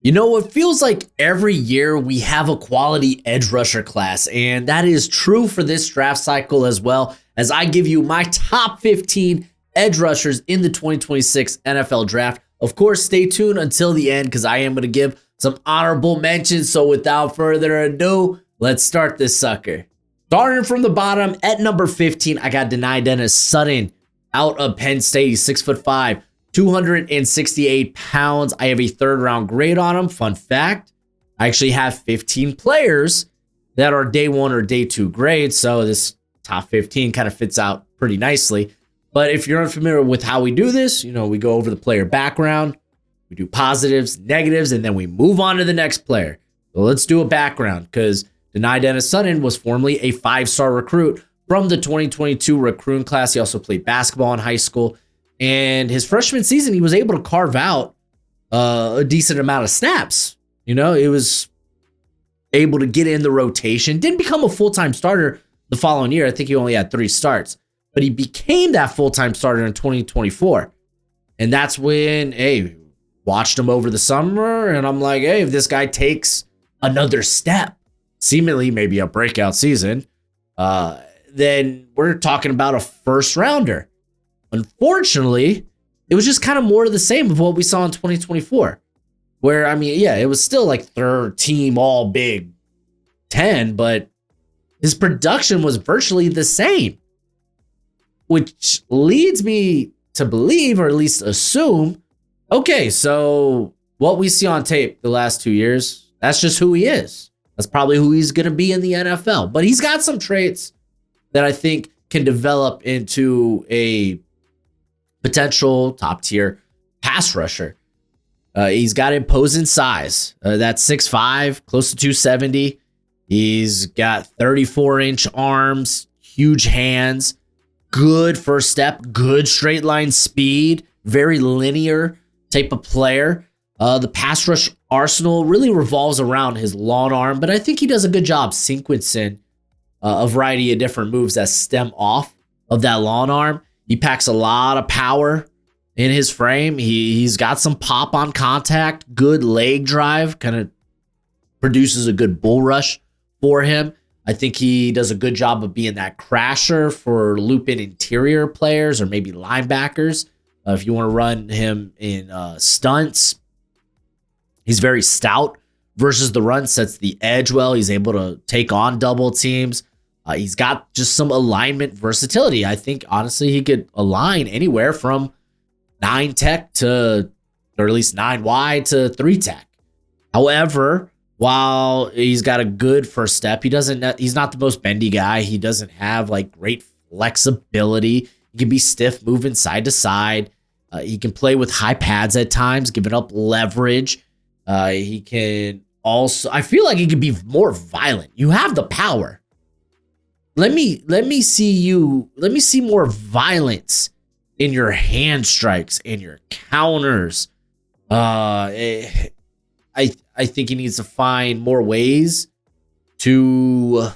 You know, it feels like every year we have a quality edge rusher class, and that is true for this draft cycle as well, as I give you my top 15 edge rushers in the 2026 NFL draft. Of course, stay tuned until the end because I am going to give some honorable mentions. So without further ado, let's start this sucker. Starting from the bottom at number 15, I got Denai Dennis Sutton out of Penn State. He's 6'5", 268 pounds. I have a third round grade on him. Fun fact, I actually have 15 players that are day one or day two grades. So this top 15 kind of fits out pretty nicely. But if you're unfamiliar with how we do this, you know, we go over the player background, we do positives, negatives, and then we move on to the next player. So let's do a background because Denai Dennis Sutton was formerly a 5-star recruit from the 2022 recruiting class. He also played basketball in high school. And his freshman season, he was able to carve out a decent amount of snaps. You know, it was able to get in the rotation. Didn't become a full-time starter the following year. I think he only had 3 starts. But he became that full-time starter in 2024. And that's when, hey, watched him over the summer. And I'm like, hey, if this guy takes another step, seemingly maybe a breakout season, then we're talking about a first-rounder. Unfortunately, it was just kind of more of the same of what we saw in 2024, where, I mean, yeah, it was still like third team all Big 10, but his production was virtually the same, which leads me to believe, or at least assume, okay, so what we see on tape the last 2 years, that's just who he is. That's probably who he's going to be in the NFL, but he's got some traits that I think can develop into a potential top tier pass rusher. He's got imposing size. That's 6'5", close to 270. He's got 34-inch arms, huge hands, good first step, good straight line speed, very linear type of player. The pass rush arsenal really revolves around his long arm, but I think he does a good job sequencing a variety of different moves that stem off of that long arm. He packs a lot of power in his frame. He's got some pop on contact, good leg drive, kind of produces a good bull rush for him. I think he does a good job of being that crasher for looping interior players or maybe linebackers. If you want to run him in stunts, he's very stout versus the run, sets the edge well. He's able to take on double teams. He's got just some alignment versatility. I think, honestly, he could align anywhere from 9 tech to, or at least 9 wide to 3 tech. However, while he's got a good first step, he's not the most bendy guy. He doesn't have like great flexibility. He can be stiff moving side to side. He can play with high pads at times, giving up leverage. He can also, I feel like he could be more violent. You have the power. Let me see more violence in your hand strikes and your counters. I think he needs to find more ways to. I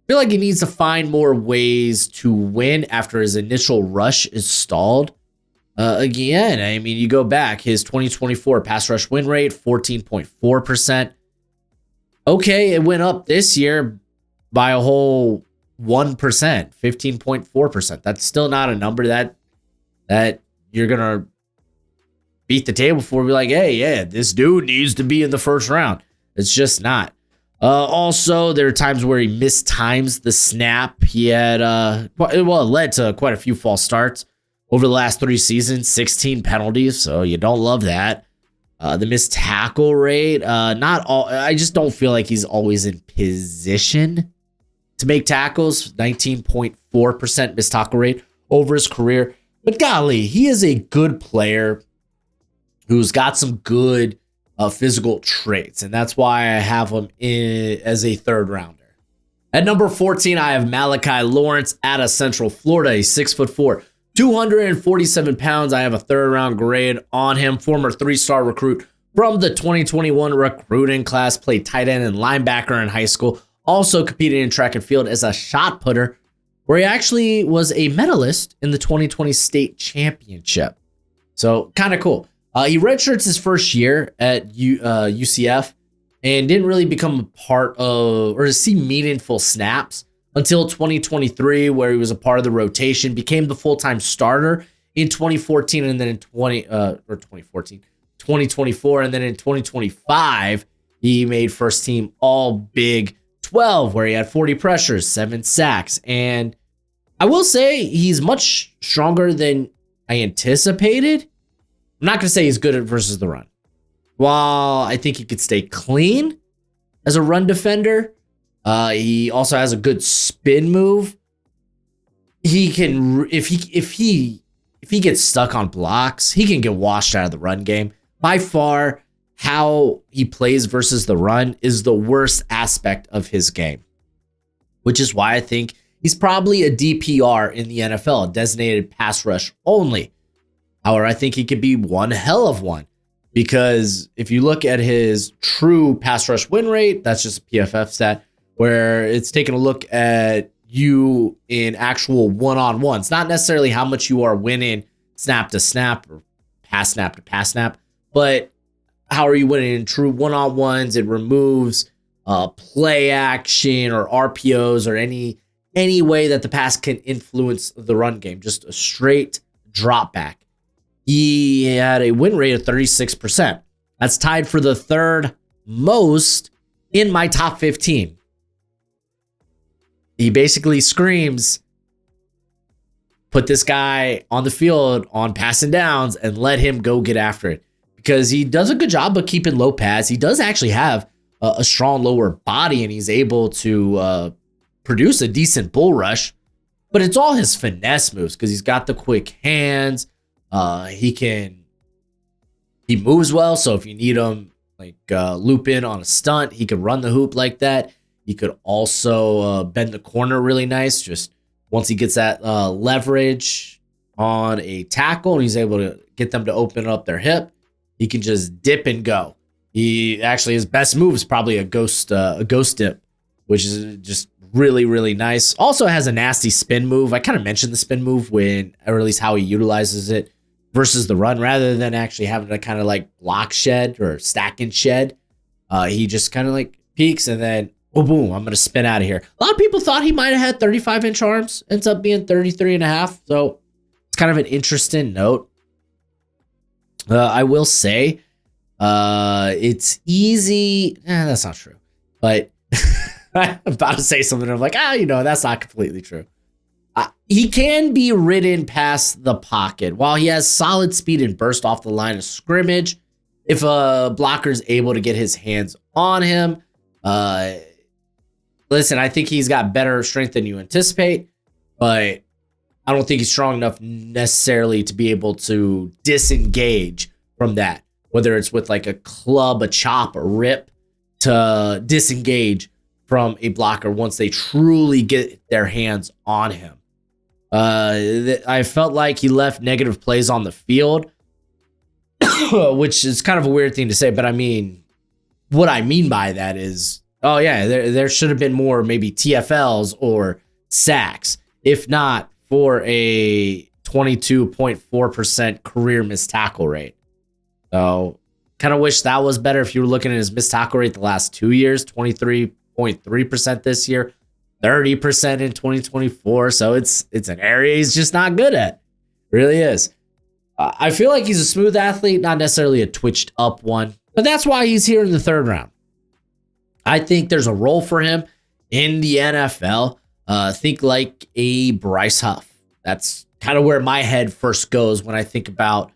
feel like he needs to find more ways to win after his initial rush is stalled. Again, I mean, you go back, his 2024 pass rush win rate, 14.4%. Okay, it went up this year by a whole 1%, 15.4%. That's still not a number that you're going to beat the table for. Be like, hey, yeah, this dude needs to be in the first round. It's just not. Also, there are times where he mistimes the snap. He had, it led to quite a few false starts over the last 3 seasons, 16 penalties. So you don't love that. The missed tackle rate, I just don't feel like he's always in position to make tackles. 19.4% missed tackle rate over his career. But golly, he is a good player who's got some good physical traits. And that's why I have him as a third rounder. At number 14, I have Malachi Lawrence out of Central Florida. He's 6'4", 247 pounds. I have a third round grade on him. Former 3-star recruit from the 2021 recruiting class. Played tight end and linebacker in high school. Also competed in track and field as a shot putter, where he actually was a medalist in the 2020 state championship. So kind of cool. He redshirts his first year at UCF and didn't really become a part of or see meaningful snaps until 2023, where he was a part of the rotation, became the full-time starter in 2014, and then in 2024, and then in 2025, he made first team All Big 12, where he had 40 pressures, 7 sacks, and I will say he's much stronger than I anticipated. I'm not going to say he's good at versus the run. While I think he could stay clean as a run defender, he also has a good spin move. He can, if he gets stuck on blocks, he can get washed out of the run game. By far, how he plays versus the run is the worst aspect of his game, which is why I think he's probably a DPR in the NFL, a designated pass rush only. However, I think he could be one hell of one, because if you look at his true pass rush win rate, that's just a PFF stat, where it's taking a look at you in actual one-on-ones, not necessarily how much you are winning snap to snap or pass snap to pass snap, but how are you winning in true one-on-ones? It removes play action or RPOs or any way that the pass can influence the run game, just a straight drop back. He had a win rate of 36%. That's tied for the third most in my top 15. He basically screams, put this guy on the field on passing downs and let him go get after it, because he does a good job of keeping low pads. He does actually have a strong lower body, and he's able to produce a decent bull rush, but it's all his finesse moves because he's got the quick hands. He moves well. So if you need him like loop in on a stunt, he can run the hoop like that. He could also bend the corner really nice. Just once he gets that leverage on a tackle and he's able to get them to open up their hip, he can just dip and go. He actually, his best move is probably a ghost dip, which is just really, really nice. Also has a nasty spin move. I kind of mentioned the spin move or at least how he utilizes it versus the run, rather than actually having to kind of like block shed or stack and shed. He just kind of like peeks and then, oh, boom, I'm going to spin out of here. A lot of people thought he might have had 35-inch arms. Ends up being 33 and a half. So it's kind of an interesting note. I will say it's easy. That's not true. But I'm about to say something. I'm like, that's not completely true. He can be ridden past the pocket. While he has solid speed and burst off the line of scrimmage, if a blocker is able to get his hands on him, listen, I think he's got better strength than you anticipate, but I don't think he's strong enough necessarily to be able to disengage from that, whether it's with like a club, a chop, a rip, to disengage from a blocker once they truly get their hands on him. I felt like he left negative plays on the field, which is kind of a weird thing to say, but I mean, what I mean by that is, there should have been more maybe TFLs or sacks, if not for a 22.4% career missed tackle rate. So kind of wish that was better. If you were looking at his missed tackle rate the last 2 years, 23.3% this year, 30% in 2024. So it's an area he's just not good at. It really is. I feel like he's a smooth athlete, not necessarily a twitched up one, but that's why he's here in the third round. I think there's a role for him in the NFL. Think like a Bryce Huff. That's kind of where my head first goes when I think about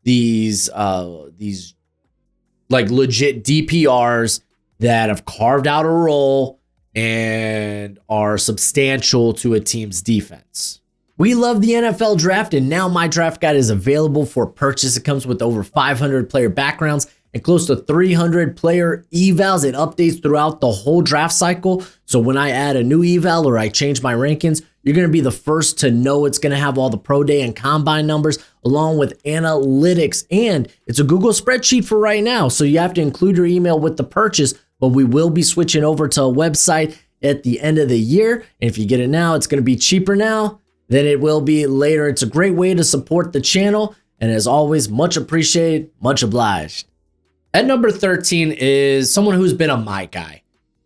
these like legit DPRs that have carved out a role and are substantial to a team's defense. We love the NFL draft, and now my draft guide is available for purchase. It comes with over 500 player backgrounds and close to 300 player evals. It updates throughout the whole draft cycle. So when I add a new eval or I change my rankings, you're going to be the first to know. It's going to have all the pro day and combine numbers along with analytics, and it's a Google spreadsheet for right now. So you have to include your email with the purchase, but we will be switching over to a website at the end of the year. And if you get it now, it's going to be cheaper now than it will be later. It's a great way to support the channel. And as always, much appreciated, much obliged. At number 13 is someone who's been a my guy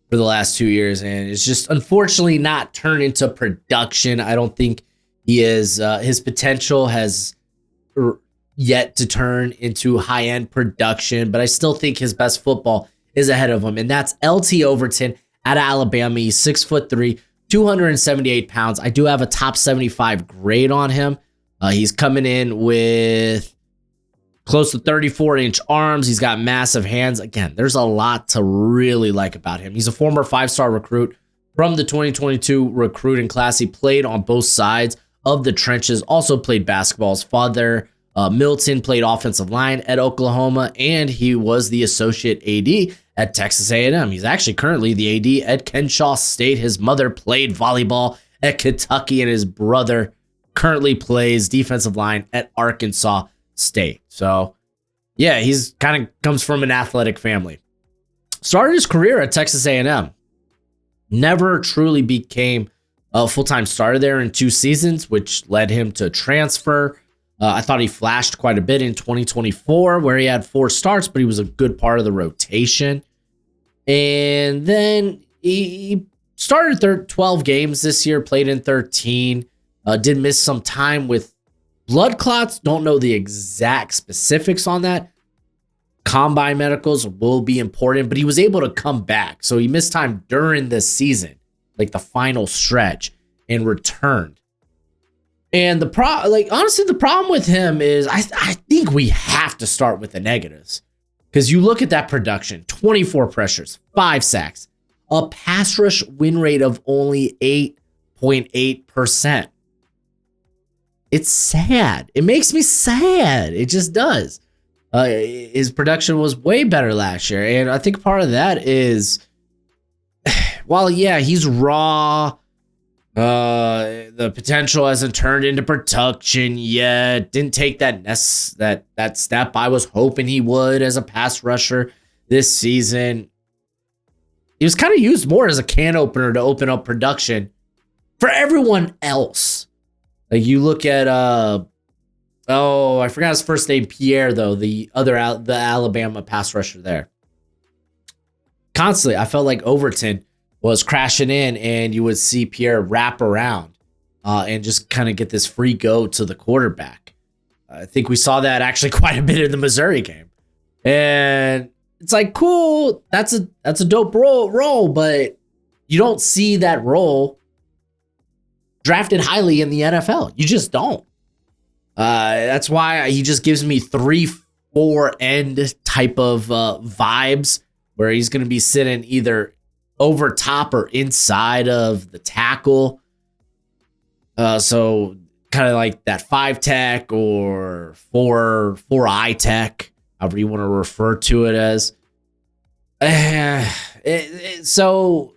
for the last 2 years and is just unfortunately not turned into production. I don't think he is, his potential has yet to turn into high-end production, but I still think his best football is ahead of him, and that's LT Overton out of Alabama. He's 6'3", 278 pounds. I do have a top 75 grade on him. He's coming in with close to 34-inch arms. He's got massive hands. Again, there's a lot to really like about him. He's a former 5-star recruit from the 2022 recruiting class. He played on both sides of the trenches, also played basketball. His father, Milton, played offensive line at Oklahoma, and he was the associate AD at Texas A&M. He's actually currently the AD at Kennesaw State. His mother played volleyball at Kentucky, and his brother currently plays defensive line at Arkansas State. So, yeah, he's kind of comes from an athletic family. Started his career at Texas A&M. Never truly became a full-time starter there in 2 seasons, which led him to transfer. I thought he flashed quite a bit in 2024, where he had 4 starts, but he was a good part of the rotation. And then he started 12 games this year, played in 13, did miss some time with blood clots. Don't know the exact specifics on that. Combine medicals will be important, but he was able to come back. So he missed time during the season, like the final stretch, and returned. And honestly, the problem with him is I think we have to start with the negatives. Because you look at that production, 24 pressures, 5 sacks, a pass rush win rate of only 8.8%. It's sad. It makes me sad. It just does. His production was way better last year. And I think part of that is, while, yeah, he's raw, the potential hasn't turned into production yet. Didn't take that step I was hoping he would as a pass rusher this season. He was kind of used more as a can opener to open up production for everyone else. Like you look at I forgot his first name, Pierre, though, the Alabama pass rusher there. Constantly, I felt like Overton was crashing in, and you would see Pierre wrap around and just kind of get this free go to the quarterback. I think we saw that actually quite a bit in the Missouri game. And it's like, cool, that's a dope role, but you don't see that role drafted highly in the NFL. You just don't. That's why he just gives me 3-4 end type of vibes, where he's going to be sitting either over top or inside of the tackle. So kind of like that 5 tech or 4-eye tech, however you want to refer to it as. So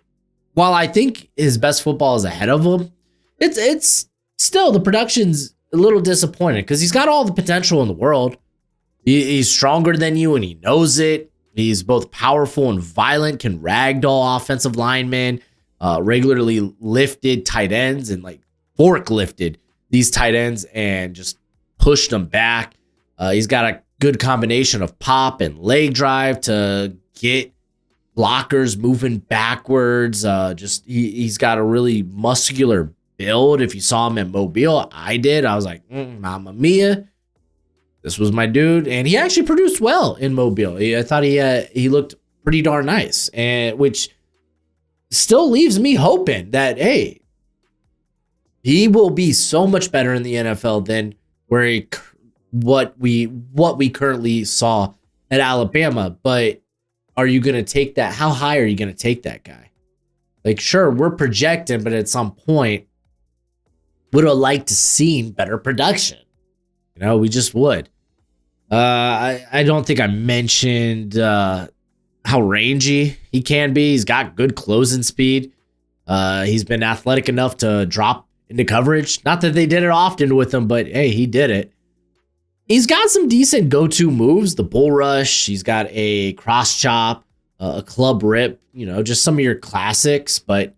while I think his best football is ahead of him, it's still, the production's a little disappointing because he's got all the potential in the world. He's stronger than you, and he knows it. He's both powerful and violent, can ragdoll offensive linemen, regularly lifted tight ends, and like forklifted these tight ends and just pushed them back. He's got a good combination of pop and leg drive to get blockers moving backwards. He's got a really muscular build. If you saw him in Mobile, I did. I was like, Mamma Mia. This was my dude, and he actually produced well in Mobile. I thought he looked pretty darn nice, and which still leaves me hoping that, hey, he will be so much better in the NFL than what we currently saw at Alabama. But are you going to take that? How high are you going to take that guy? Like, sure, we're projecting, but at some point, would have liked to seen better production. You know, we just would. I don't think I mentioned how rangy he can be. He's got good closing speed. He's been athletic enough to drop into coverage. Not that they did it often with him, but hey, he did it. He's got some decent go-to moves. The bull rush. He's got a cross chop, a club rip. You know, just some of your classics, but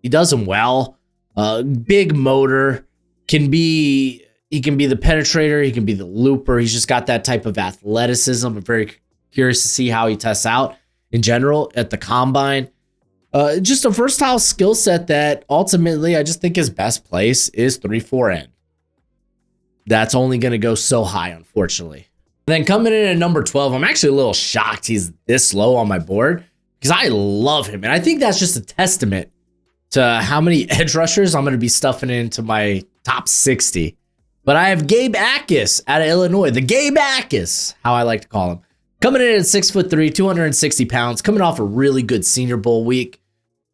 he does them well. Big motor, can be, he can be the penetrator. He can be the looper. He's just got that type of athleticism. I'm very curious to see how he tests out in general at the combine. Just a versatile skill set that ultimately I just think his best place is 3-4N. That's only going to go so high, unfortunately. And then coming in at number 12, I'm actually a little shocked he's this low on my board because I love him. And I think that's just a testament to how many edge rushers I'm going to be stuffing into my top 60. But I have Gabe Akis out of Illinois. The Gabe Akis, how I like to call him. Coming in at 6'3", 260 pounds, coming off a really good Senior Bowl week.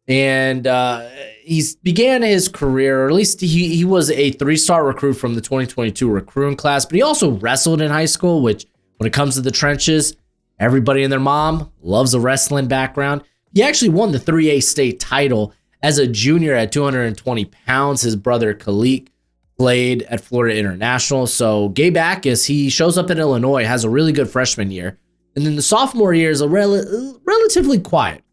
And he's began his career, or at least he was a 3-star recruit from the 2022 recruiting class, but he also wrestled in high school, which when it comes to the trenches, everybody and their mom loves a wrestling background. He actually won the 3A state title as a junior at 220 pounds. His brother Khalik played at Florida International. So Gabe Akis, he shows up in Illinois, has a really good freshman year. And then the sophomore year is relatively quiet.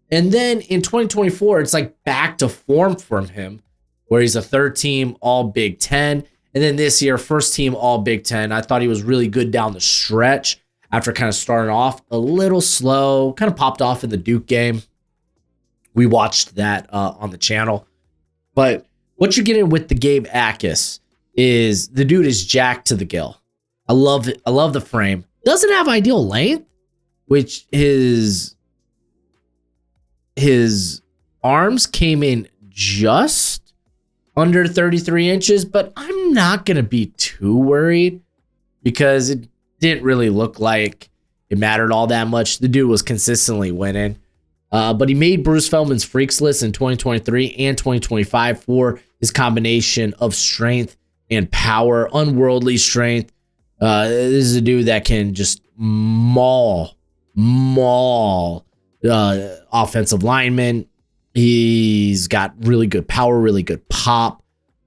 And then in 2024, it's like back to form from him, where he's a third-team All Big Ten. And then this year, first-team All Big Ten. I thought he was really good down the stretch after kind of starting off a little slow, kind of popped off in the Duke game. We watched that on the channel. But what you're getting with the Gabe Akis is the dude is jacked to the gill. I love it. I love the frame. Doesn't have ideal length, which his arms came in just under 33 inches, but I'm not going to be too worried because it didn't really look like it mattered all that much. The dude was consistently winning, but he made Bruce Feldman's Freaks list in 2023 and 2025 for his combination of strength and power, unworldly strength. This is a dude that can just maul offensive linemen. He's got really good power, really good pop,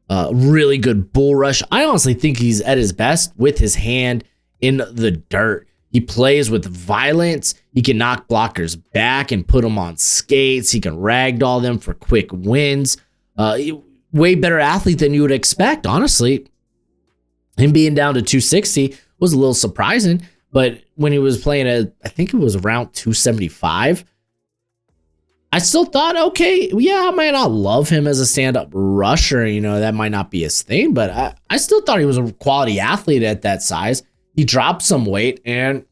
really good bull rush. I honestly think he's at his best with his hand in the dirt. He plays with violence. He can knock blockers back and put them on skates. He can ragdoll them for quick wins. Way better athlete than you would expect, honestly. Him being down to 260 was a little surprising, but when he was playing at, I think it was around 275, I still thought, okay, yeah, I might not love him as a stand-up rusher. You know, that might not be his thing, but I still thought he was a quality athlete at that size. He dropped some weight, and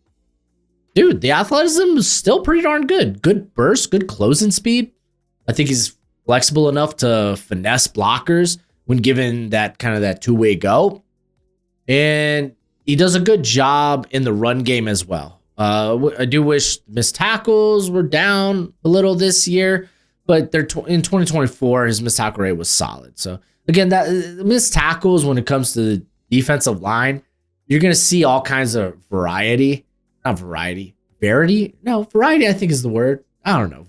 dude, the athleticism is still pretty darn good. Good burst, good closing speed. I think he's flexible enough to finesse blockers when given that kind of that two-way go. And he does a good job in the run game as well. I do wish missed tackles were down a little this year, but they're in 2024, his missed tackle rate was solid. So again, that missed tackles when it comes to the defensive line, you're going to see all kinds of variety. Not variety. Verity? No, variety I think is the word. I don't know.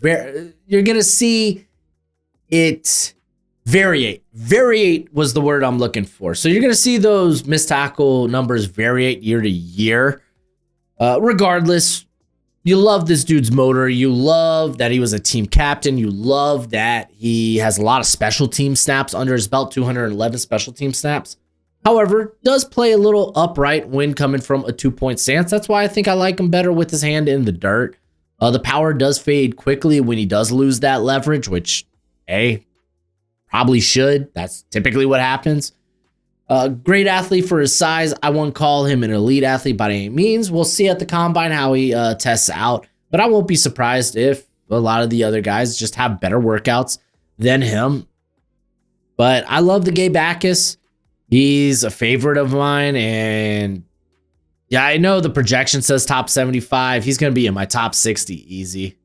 You're going to see it variate. Variate was the word I'm looking for. So you're going to see those missed tackle numbers variate year to year. Regardless, you love this dude's motor. You love that he was a team captain. You love that he has a lot of special team snaps under his belt, 211 special team snaps. However, does play a little upright when coming from a 2-point stance. That's why I think I like him better with his hand in the dirt. The power does fade quickly when he does lose that leverage, which, hey, probably should. That's typically what happens. Great athlete for his size. I won't call him an elite athlete by any means. We'll see at the combine how he tests out, but I won't be surprised if a lot of the other guys just have better workouts than him. But I love the Gabe Akis. He's a favorite of mine, and yeah, I know the projection says top 75. He's going to be in my top 60 easy.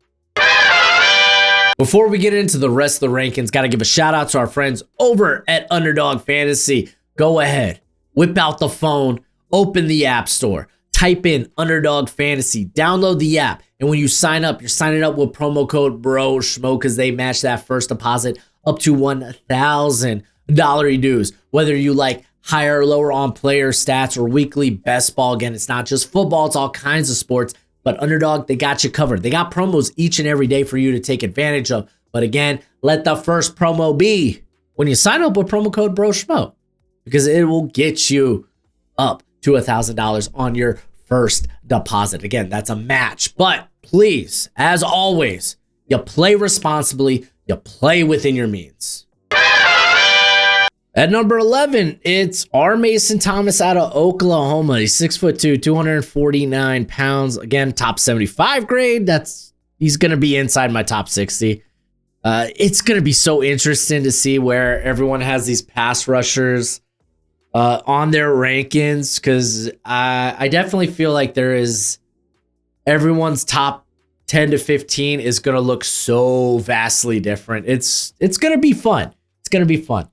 Before we get into the rest of the rankings, got to give a shout out to our friends over at Underdog Fantasy. Go ahead, whip out the phone, open the app store, type in Underdog Fantasy, download the app, and when you sign up, you're signing up with promo code BROSHMO because they match that first deposit up to $1,000 dues. Whether you like higher or lower on player stats or weekly best ball, again, it's not just football, it's all kinds of sports, but Underdog, they got you covered. They got promos each and every day for you to take advantage of. But again, let the first promo be when you sign up with promo code BROSHMO. because it will get you up to $1,000 on your first deposit. Again, that's a match. But please, as always, you play responsibly, you play within your means. At number 11, it's R. Mason Thomas out of Oklahoma. He's 6'2", 249 pounds. Again, top 75 grade. He's going to be inside my top 60. It's going to be so interesting to see where everyone has these pass rushers on their rankings, because I definitely feel like everyone's top 10 to 15 is going to look so vastly different. It's going to be fun. It's going to be fun.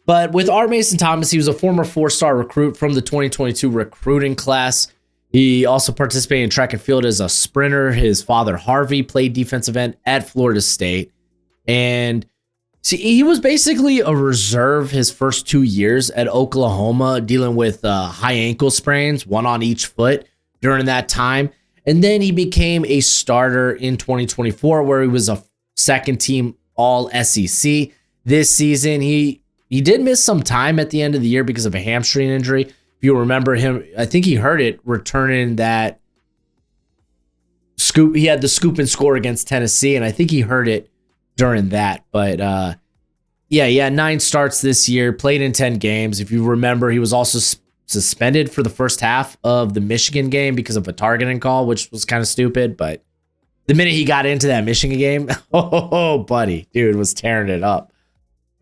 But with R. Mason Thomas, he was a former 4-star recruit from the 2022 recruiting class. He also participated in track and field as a sprinter. His father, Harvey, played defensive end at Florida State. And see, he was basically a reserve his first 2 years at Oklahoma, dealing with high ankle sprains, one on each foot during that time. And then he became a starter in 2024, where he was a second team all SEC. This season, he did miss some time at the end of the year because of a hamstring injury. If you remember him, I think he hurt it returning that scoop. He had the scoop and score against Tennessee, and I think he hurt it during that. But yeah, 9 starts this year, played in 10 games. If you remember, he was also suspended for the first half of the Michigan game because of a targeting call, which was kind of stupid. But the minute he got into that Michigan game, oh, buddy, dude was tearing it up.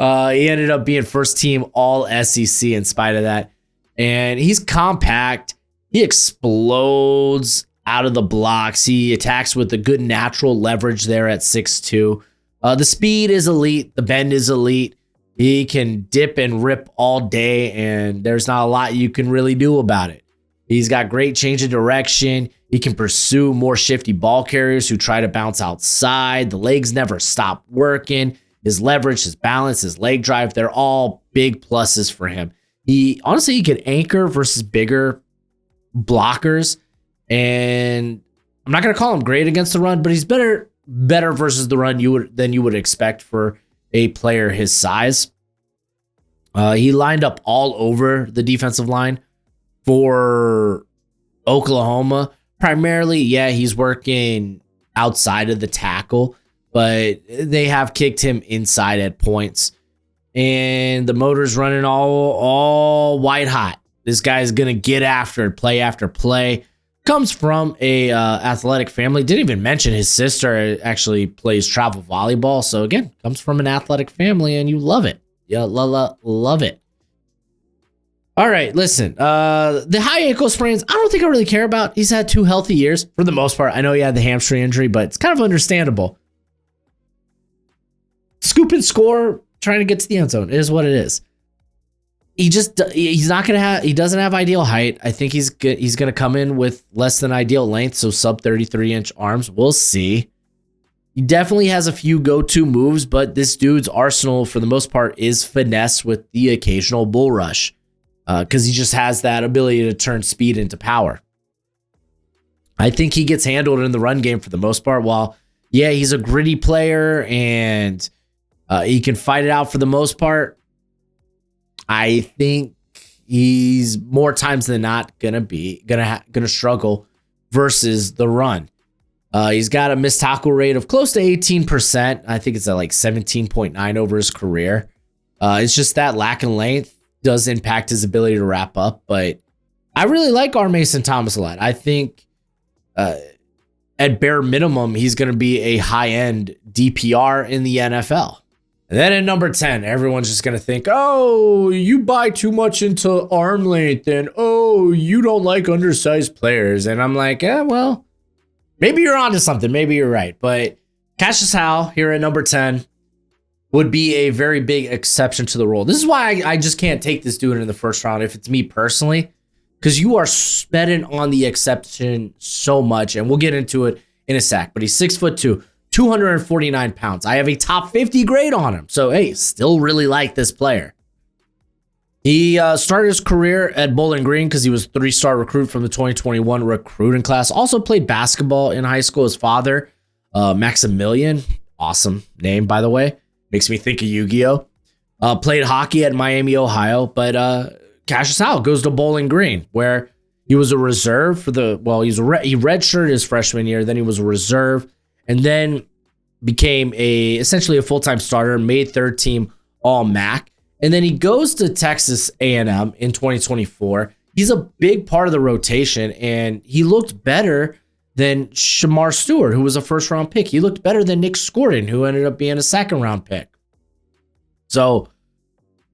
He ended up being first team all SEC in spite of that. And he's compact. He explodes out of the blocks. He attacks with a good natural leverage there at 6'2". The speed is elite. The bend is elite. He can dip and rip all day, and there's not a lot you can really do about it. He's got great change of direction. He can pursue more shifty ball carriers who try to bounce outside. The legs never stop working. His leverage, his balance, his leg drive, they're all big pluses for him. He could anchor versus bigger blockers, and I'm not going to call him great against the run, but he's better versus the run than you would expect for a player his size. He lined up all over the defensive line for Oklahoma. Primarily, yeah, he's working outside of the tackle, but they have kicked him inside at points. And the motor's running all white hot. This guy's going to get after it, play after play. Comes from a athletic family. Didn't even mention his sister actually plays travel volleyball. So again, comes from an athletic family, and you love it. Yeah, love it. All right, listen. The high ankle sprains, I don't think I really care about. He's had 2 healthy years for the most part. I know he had the hamstring injury, but it's kind of understandable. Scoop and score, trying to get to the end zone. It is what it is. He doesn't have ideal height. I think he's going to come in with less than ideal length, so sub 33-inch arms. We'll see. He definitely has a few go-to moves, but this dude's arsenal, for the most part, is finesse with the occasional bull rush, because he just has that ability to turn speed into power. I think he gets handled in the run game for the most part. While, yeah, he's a gritty player and he can fight it out for the most part, I think he's more times than not gonna struggle versus the run. He's got a missed tackle rate of close to 18%. I think it's at like 17.9 over his career. It's just that lack in length does impact his ability to wrap up. But I really like R. Mason Thomas a lot. I think at bare minimum, he's going to be a high-end DPR in the NFL. And then at number 10, everyone's just going to think, oh, you buy too much into arm length, and oh, you don't like undersized players. And I'm like, well, maybe you're onto something. Maybe you're right. But Cassius Howell here at number 10 would be a very big exception to the rule. This is why I just can't take this dude in the first round if it's me personally, because you are betting on the exception so much, and we'll get into it in a sec. But he's 6'2", 249 pounds. I have a top 50 grade on him. So, hey, still really like this player. He started his career at Bowling Green because he was a 3-star recruit from the 2021 recruiting class. Also played basketball in high school. His father, Maximilian, awesome name, by the way. Makes me think of Yu-Gi-Oh! Played hockey at Miami, Ohio, but Cassius Howell goes to Bowling Green, where he was a reserve for he redshirted his freshman year, then he was a reserve, and then became essentially a full-time starter, made third team All-MAC, and then he goes to Texas A&M in 2024. He's a big part of the rotation, and he looked better than Shamar Stewart, who was a first-round pick. He looked better than Nick Scorden, who ended up being a second-round pick. So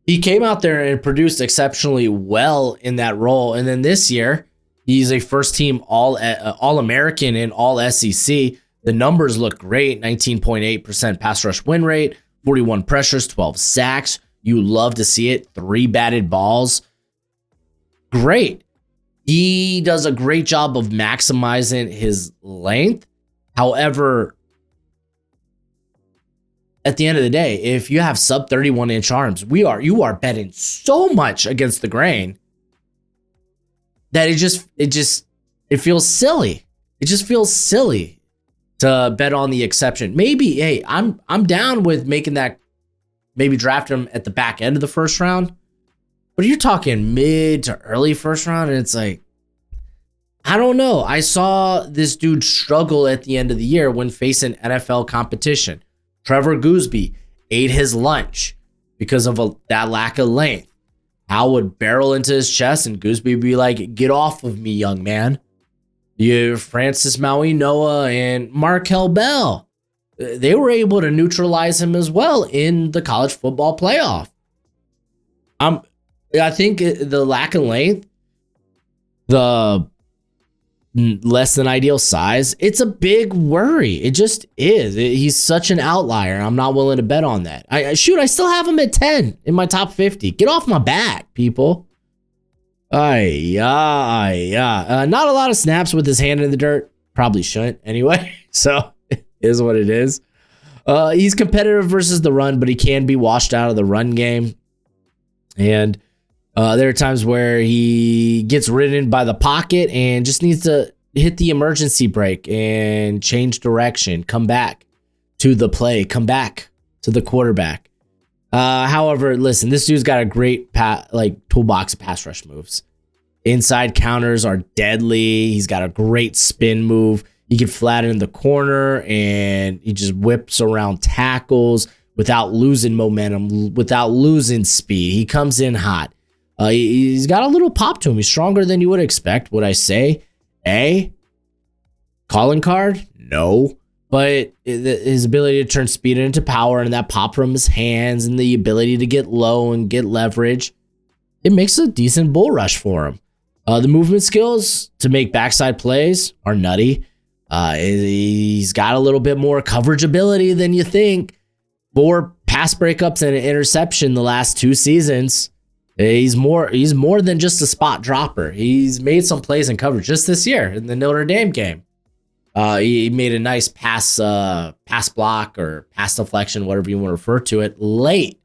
he came out there and produced exceptionally well in that role. And then this year, he's a first-team All-American and All-SEC. The numbers look great. 19.8% pass rush win rate, 41 pressures, 12 sacks. You love to see it. 3 batted balls. Great. He does a great job of maximizing his length. However, at the end of the day, if you have sub 31-inch arms, you are betting so much against the grain that it feels silly. It just feels silly to bet on the exception. Maybe, hey, I'm down with making that, maybe draft him at the back end of the first round. But you're talking mid to early first round, and it's like, I don't know. I saw this dude struggle at the end of the year when facing NFL competition. Trevor Gooseby ate his lunch because of that lack of length. Hal would barrel into his chest, and Gooseby would be like, "Get off of me, young man." You Francis Maui Noah and Markel Bell, they were able to neutralize him as well in the college football playoff. I think the lack of length, the less than ideal size, it's a big worry. It just is. He's such an outlier. I'm not willing to bet on that. I still have him at 10 in my top 50. Get off my back, people. Not a lot of snaps with his hand in the dirt. Probably shouldn't anyway. So it is what it is. He's competitive versus the run, but he can be washed out of the run game. And there are times where he gets ridden by the pocket and just needs to hit the emergency brake and change direction, come back to the play, come back to the quarterback. However, listen, this dude's got a great toolbox of pass rush moves. Inside counters are deadly. He's got a great spin move. He can flatten the corner, and he just whips around tackles without losing momentum, without losing speed. He comes in hot. He's got a little pop to him. He's stronger than you would expect. Would I say calling card? No. But his ability to turn speed into power and that pop from his hands and the ability to get low and get leverage, it makes a decent bull rush for him. The movement skills to make backside plays are nutty. He's got a little bit more coverage ability than you think. 4 pass breakups and an interception the last 2 seasons. He's more than just a spot dropper. He's made some plays in coverage just this year in the Notre Dame game. He made a nice pass block or pass deflection, whatever you want to refer to it, late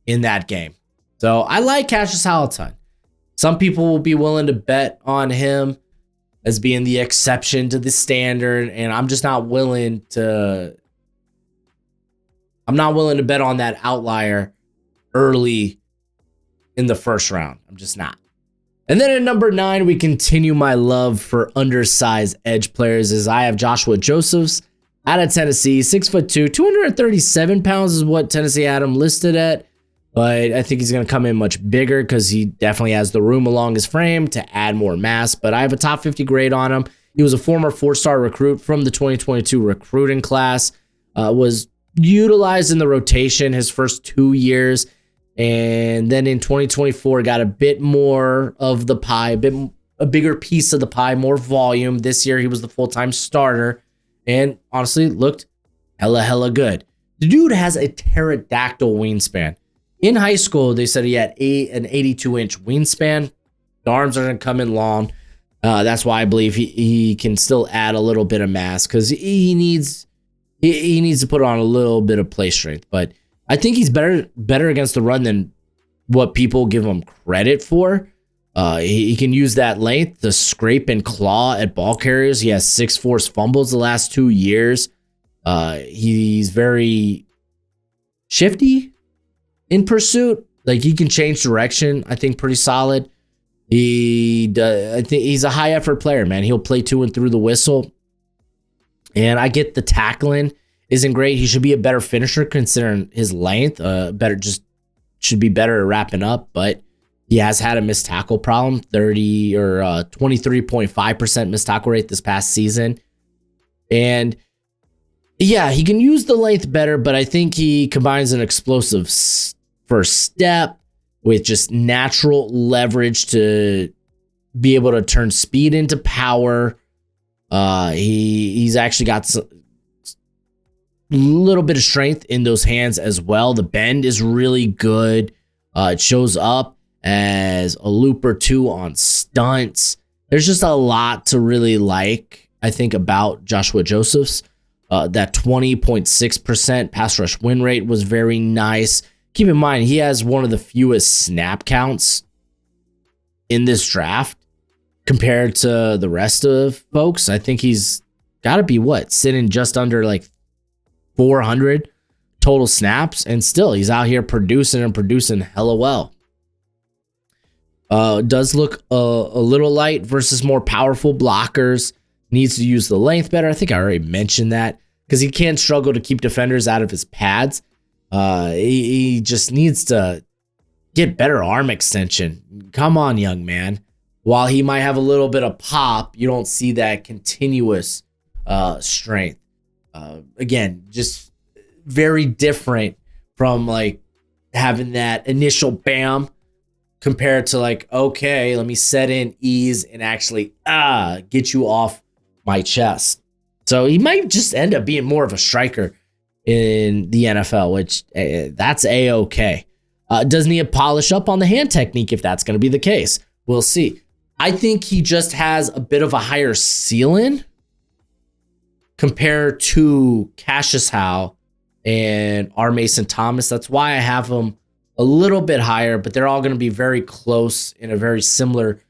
in that game. So I like Cassius Howell a ton. Some people will be willing to bet on him as being the exception to the standard, and I'm just not willing to. I'm not willing to bet on that outlier early in the first round. I'm just not. And then at number 9, we continue my love for undersized edge players, as I have Joshua Josephs out of Tennessee, 6'2", 237 pounds is what Tennessee had him listed at. But I think he's going to come in much bigger because he definitely has the room along his frame to add more mass. But I have a top 50 grade on him. He was a former 4-star recruit from the 2022 recruiting class. Was utilized in the rotation his first 2 years. And then in 2024, got a bit more of the pie, a bigger piece of the pie, more volume. This year, he was the full-time starter and honestly looked hella good. The dude has a pterodactyl wingspan. In high school, they said he had an 82-inch wingspan. The arms are going to come in long. That's why I believe he can still add a little bit of mass because he needs to put on a little bit of play strength. But I think he's better against the run than what people give him credit for. He can use that length to scrape and claw at ball carriers. He has 6 forced fumbles the last 2 years. He's very shifty in pursuit. Like, he can change direction, I think, pretty solid. I think he's a high effort player, man. He'll play to and through the whistle. And I get the tackling isn't great. He should be a better finisher considering his length. Should be better at wrapping up, but he has had a missed tackle problem, 23.5% missed tackle rate this past season. And yeah, he can use the length better, but I think he combines an explosive first step with just natural leverage to be able to turn speed into power. He's actually got a little bit of strength in those hands as well. The bend is really good. It shows up as a loop or two on stunts. There's just a lot to really like, I think, about Joshua Josephs. That 20.6% pass rush win rate was very nice. Keep in mind, he has one of the fewest snap counts in this draft compared to the rest of folks. I think he's got to be sitting just under like 400 total snaps, and still he's out here producing hella well. Does look a little light versus more powerful blockers. Needs to use the length better. I think I already mentioned that, because he can struggle to keep defenders out of his pads. He just needs to get better arm extension. Come on, young man. While he might have a little bit of pop, you don't see that continuous strength. Again, just very different from like having that initial bam compared to like, okay, let me set in ease and actually get you off my chest. So he might just end up being more of a striker in the NFL, which that's A-okay. Doesn't he polish up on the hand technique if that's going to be the case? We'll see. I think he just has a bit of a higher ceiling compared to Cassius Howe and R. Mason Thomas. That's why I have him a little bit higher, but they're all going to be very close in a very similar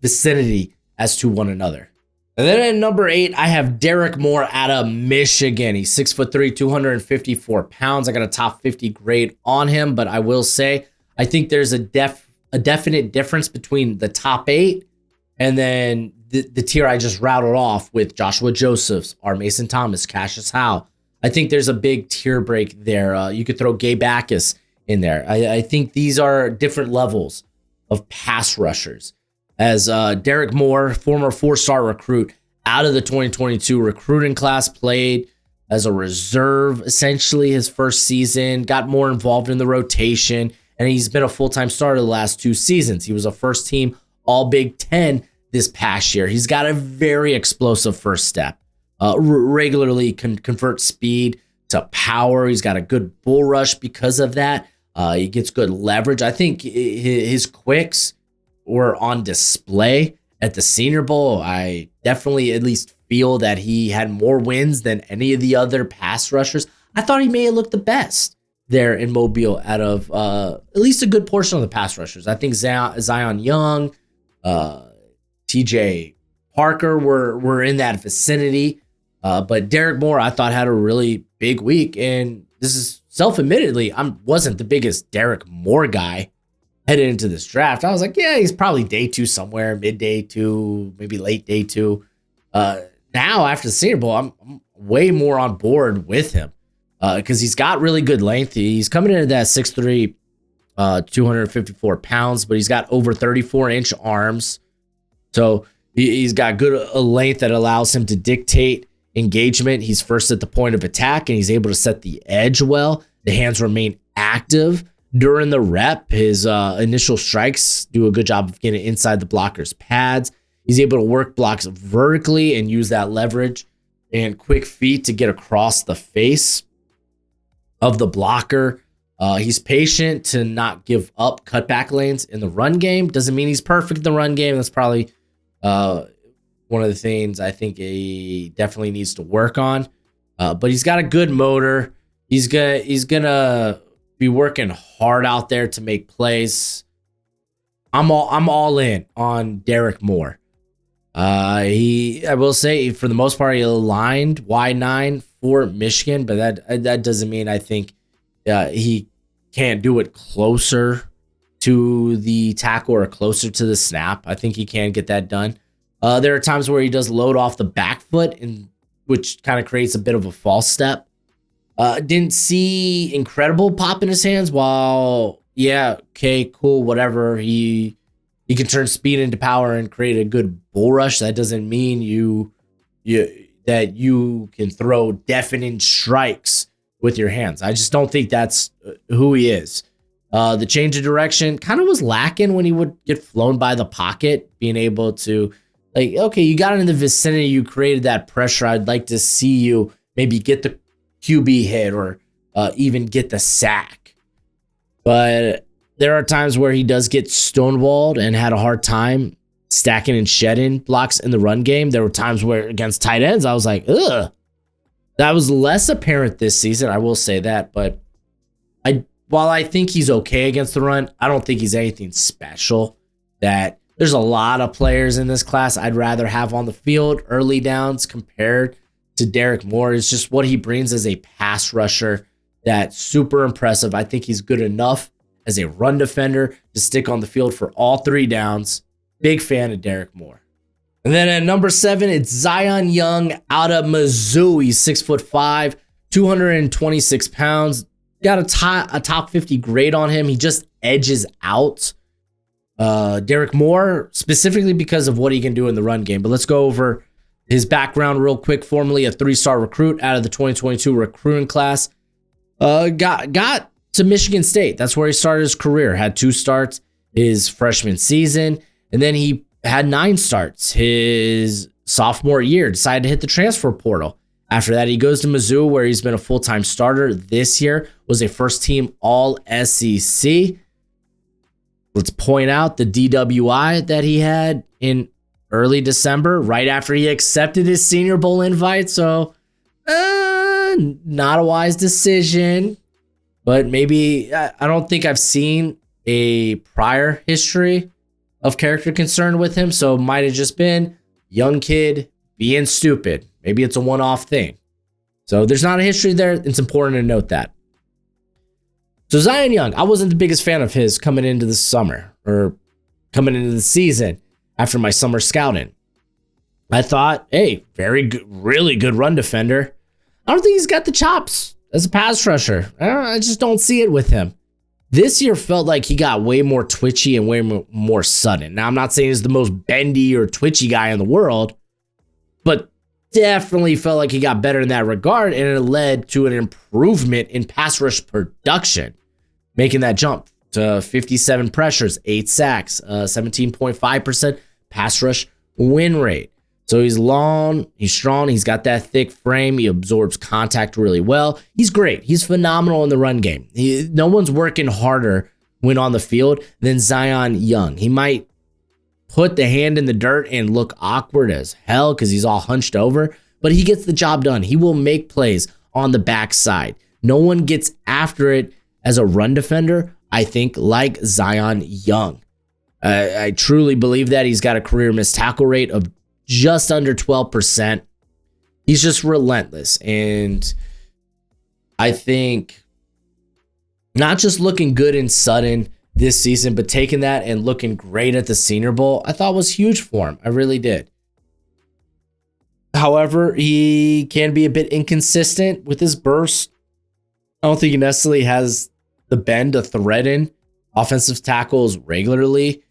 vicinity as to one another. And then at number 8, I have Derek Moore out of Michigan. He's 6'3", 254 pounds. I got a top 50 grade on him, but I will say I think there's a definite difference between the top 8 and then the tier I just rattled off with Joshua Josephs, R. Mason Thomas, Cassius Howe. I think there's a big tier break there. You could throw Gabe Backus in there. I think these are different levels of pass rushers. As Derek Moore, former 4-star recruit out of the 2022 recruiting class, played as a reserve essentially his first season, got more involved in the rotation, and he's been a full-time starter the last 2 seasons. He was a first-team All-Big Ten this past year. He's got a very explosive first step. Regularly can convert speed to power. He's got a good bull rush because of that. He gets good leverage. I think his quicks were on display at the Senior Bowl. I definitely at least feel that he had more wins than any of the other pass rushers. I thought he may have looked the best there in Mobile out of at least a good portion of the pass rushers. I think Zion Young, TJ Parker were in that vicinity. But Derek Moore, I thought, had a really big week. And this is self-admittedly, I wasn't the biggest Derek Moore guy headed into this draft. I was like, yeah, he's probably day 2 somewhere, mid day 2, maybe late day 2. Now, after the Senior Bowl, I'm way more on board with him because he's got really good length. He's coming into that 6'3", 254 pounds, but he's got over 34-inch arms. So he's got good length that allows him to dictate engagement. He's first at the point of attack, and he's able to set the edge well. The hands remain active during the rep. His initial strikes do a good job of getting inside the blocker's pads. He's able to work blocks vertically and use that leverage and quick feet to get across the face of the blocker. He's patient to not give up cutback lanes in the run game. Doesn't mean he's perfect in the run game. That's probably one of the things I think he definitely needs to work on. But he's got a good motor. He's gonna be working hard out there to make plays. I'm all in on Derek Moore. I will say, for the most part, he aligned Y9 for Michigan, but that doesn't mean I think he can't do it closer to the tackle or closer to the snap. I think he can get that done. There are times where he does load off the back foot, which kind of creates a bit of a false step. Didn't see incredible pop in his hands. While, yeah, okay, cool, whatever. He can turn speed into power and create a good bull rush. That doesn't mean that you can throw deafening strikes with your hands. I just don't think that's who he is. The change of direction kind of was lacking when he would get flown by the pocket, being able to, like, okay, you got in the vicinity, you created that pressure. I'd like to see you maybe get the QB hit or even get the sack. But there are times where he does get stonewalled and had a hard time stacking and shedding blocks in the run game. There were times where against tight ends, I was like, ugh. That was less apparent this season, I will say that. But while I think he's okay against the run, I don't think he's anything special. That there's a lot of players in this class I'd rather have on the field early downs compared to Derek Moore. It's just what he brings as a pass rusher that's super impressive. I think he's good enough as a run defender to stick on the field for all 3 downs. Big fan of Derek Moore. And then at number 7, it's Zion Young out of Mizzou. He's 6'5", 226 pounds. Got a top 50 grade on him. He just edges out Derek Moore, specifically because of what he can do in the run game. But let's go over his background real quick. Formerly a 3-star recruit out of the 2022 recruiting class. Got to Michigan State. That's where he started his career. Had 2 starts his freshman season. And then he had 9 starts his sophomore year. Decided to hit the transfer portal. After that, he goes to Mizzou, where he's been a full-time starter this year. Was a first-team All-SEC. Let's point out the DWI that he had in early December, right after he accepted his Senior Bowl invite. So, not a wise decision. But maybe, I don't think I've seen a prior history of character concern with him. So, might have just been young kid being stupid. Maybe it's a one-off thing. So there's not a history there. It's important to note that. So Zion Young, I wasn't the biggest fan of his coming into the summer or coming into the season after my summer scouting. I thought, hey, very good, really good run defender. I don't think he's got the chops as a pass rusher. I just don't see it with him. This year felt like he got way more twitchy and way more sudden. Now, I'm not saying he's the most bendy or twitchy guy in the world, but definitely felt like he got better in that regard, and it led to an improvement in pass rush production, making that jump to 57 pressures, 8 sacks, 17.5% pass rush win rate. So he's long, he's strong, he's got that thick frame, he absorbs contact really well. He's great. He's phenomenal in the run game. No one's working harder when on the field than Zion Young. He might put the hand in the dirt and look awkward as hell because he's all hunched over, but he gets the job done. He will make plays on the backside. No one gets after it as a run defender, I think, like Zion Young. I truly believe that. He's got a career missed tackle rate of just under 12%. He's just relentless. And I think not just looking good and sudden this season, but taking that and looking great at the Senior Bowl, I thought was huge for him. I really did. However, he can be a bit inconsistent with his burst. I don't think he necessarily has the bend to threaten offensive tackles regularly.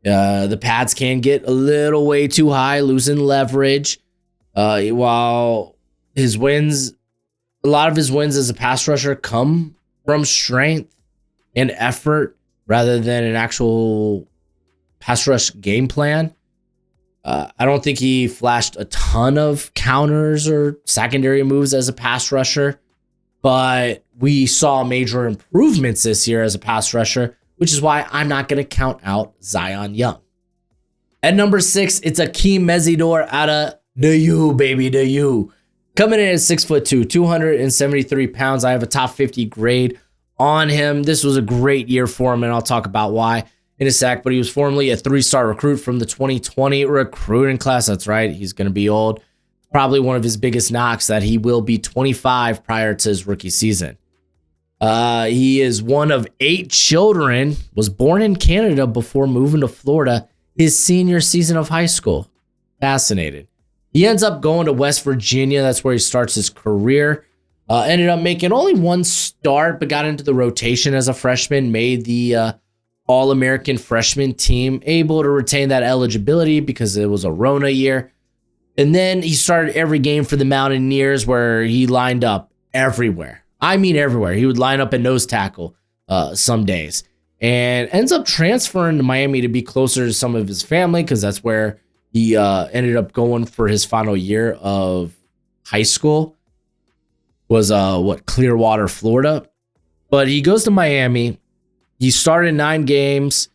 The pads can get a little way too high, losing leverage. While his wins, a lot of his wins as a pass rusher come from strength and effort rather than an actual pass rush game plan. I don't think he flashed a ton of counters or secondary moves as a pass rusher, but we saw major improvements this year as a pass rusher, which is why I'm not going to count out Zion Young. At number 6, it's Akeem Mesidor out of the U, baby, the U. Coming in at 6'2", 273 pounds. I have a top 50 grade on him. This was a great year for him, and I'll talk about why in a sec, but he was formerly a 3-star recruit from the 2020 recruiting class. That's right. He's going to be old. Probably one of his biggest knocks that he will be 25 prior to his rookie season. He is one of 8 children, was born in Canada before moving to Florida his senior season of high school. Fascinated. He ends up going to West Virginia. That's where he starts his career. Ended up making only 1 start, but got into the rotation as a freshman, made the All-American freshman team, able to retain that eligibility because it was a Rona year. And then he started every game for the Mountaineers where he lined up everywhere. I mean everywhere. He would line up at nose tackle some days. And ends up transferring to Miami to be closer to some of his family because that's where he ended up going for his final year of high school. Was Clearwater, Florida. But he goes to Miami. He started 9 games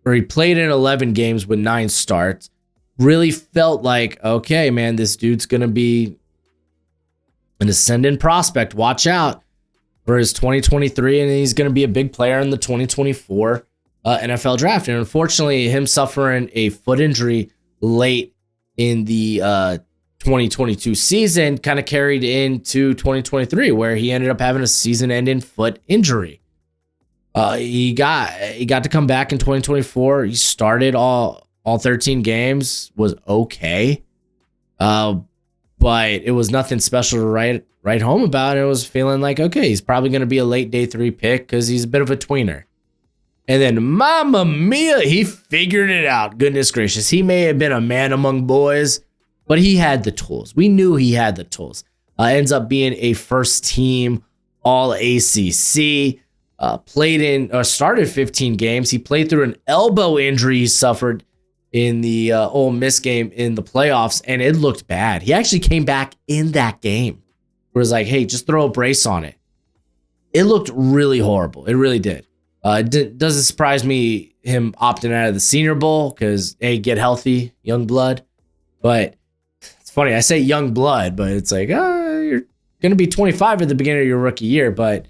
he played in 11 games with 9 starts. Really felt like, okay, man, this dude's going to be an ascendant prospect. Watch out for his 2023, and he's going to be a big player in the 2024 NFL draft. And unfortunately, him suffering a foot injury late in the 2022 season kind of carried into 2023, where he ended up having a season-ending foot injury. He got to come back in 2024. He started all 13 games, was okay, but it was nothing special to write home about. It was feeling like, okay, he's probably going to be a late day 3 pick because he's a bit of a tweener. And then, mamma mia, he figured it out. Goodness gracious, he may have been a man among boys, but he had the tools. We knew he had the tools. Ends up being a first team All ACC. Started 15 games. He played through an elbow injury he suffered in the Ole Miss game in the playoffs, and it looked bad. He actually came back in that game. Where it was like, hey, just throw a brace on it. It looked really horrible. It really did. Doesn't surprise me him opting out of the Senior Bowl because, hey, get healthy, young blood. But it's funny, I say young blood, but it's like, you're going to be 25 at the beginning of your rookie year, but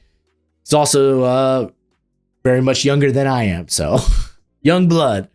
he's also very much younger than I am, so young blood.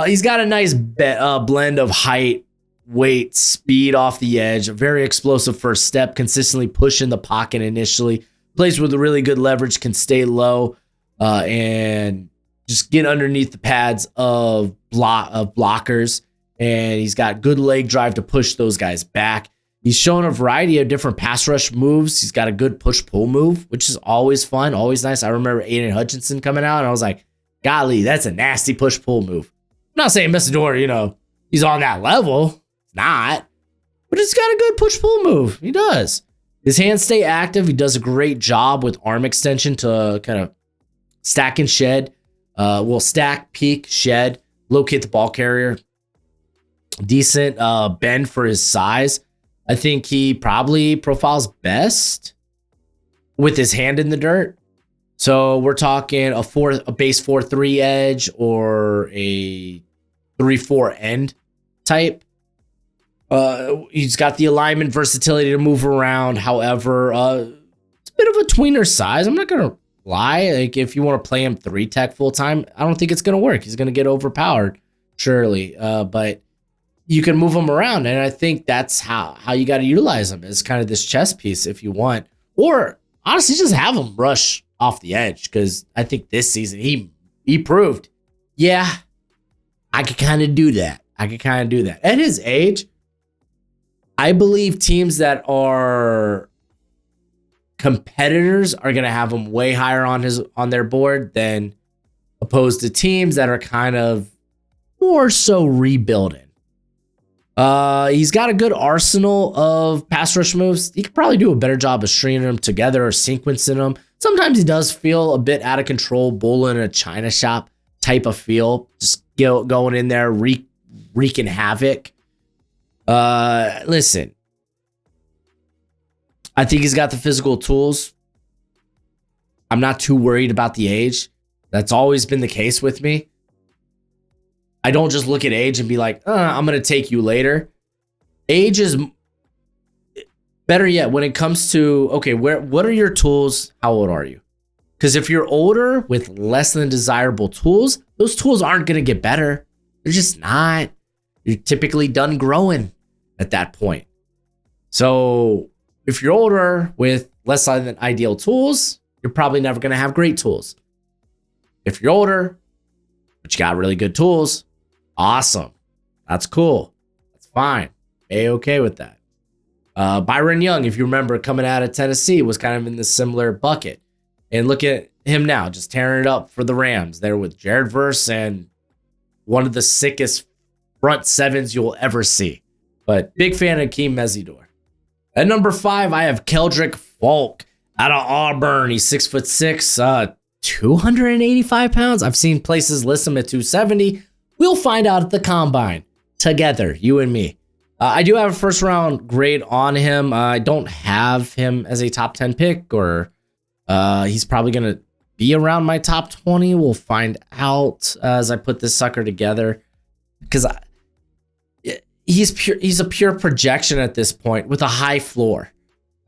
He's got a nice blend of height, weight, speed off the edge, a very explosive first step, consistently pushing the pocket initially, plays with a really good leverage, can stay low, and just get underneath the pads of blockers. And he's got good leg drive to push those guys back. He's shown a variety of different pass rush moves. He's got a good push-pull move, which is always fun, always nice. I remember Aiden Hutchinson coming out, and I was like, golly, that's a nasty push-pull move. I'm not saying Messidor, he's on that level. It's not. But he's got a good push-pull move. He does. His hands stay active. He does a great job with arm extension to kind of stack and shed. Stack, peek, shed, locate the ball carrier. Decent bend for his size. I think he probably profiles best with his hand in the dirt. So we're talking a base 4-3 edge or a 3-4 end type. He's got the alignment versatility to move around. However, it's a bit of a tweener size. I'm not going to lie. Like, if you want to play him 3-tech full time, I don't think it's going to work. He's going to get overpowered, surely. But you can move him around, and I think that's how you got to utilize him as kind of this chess piece if you want. Or honestly, just have him rush off the edge, because I think this season he proved, yeah, I could kind of do that. At his age, I believe teams that are competitors are going to have him way higher on their board than opposed to teams that are kind of more so rebuilding. He's got a good arsenal of pass rush moves. He could probably do a better job of stringing them together or sequencing them. Sometimes he does feel a bit out of control, bull in a china shop type of feel. Just going in there, wreaking havoc. Listen, I think he's got the physical tools. I'm not too worried about the age. That's always been the case with me. I don't just look at age and be like, I'm going to take you later. Age is better yet when it comes to, okay, what are your tools? How old are you? Because if you're older with less than desirable tools, those tools aren't going to get better. They're just not. You're typically done growing at that point. So if you're older with less than ideal tools, you're probably never going to have great tools. If you're older, but you got really good tools, awesome. That's cool. That's fine. A-okay with that. Byron Young, if you remember, coming out of Tennessee, was kind of in this similar bucket. And look at him now, just tearing it up for the Rams. There with Jared Verse and one of the sickest front sevens you'll ever see. But big fan of Akeem Mesidor. At number 5, I have Keldrick Falk out of Auburn. He's 6'6", 285 pounds. I've seen places list him at 270. We'll find out at the combine together, you and me. I do have a first round grade on him. I don't have him as a top 10 pick, or he's probably going to be around my top 20. We'll find out as I put this sucker together, because he's a pure projection at this point with a high floor.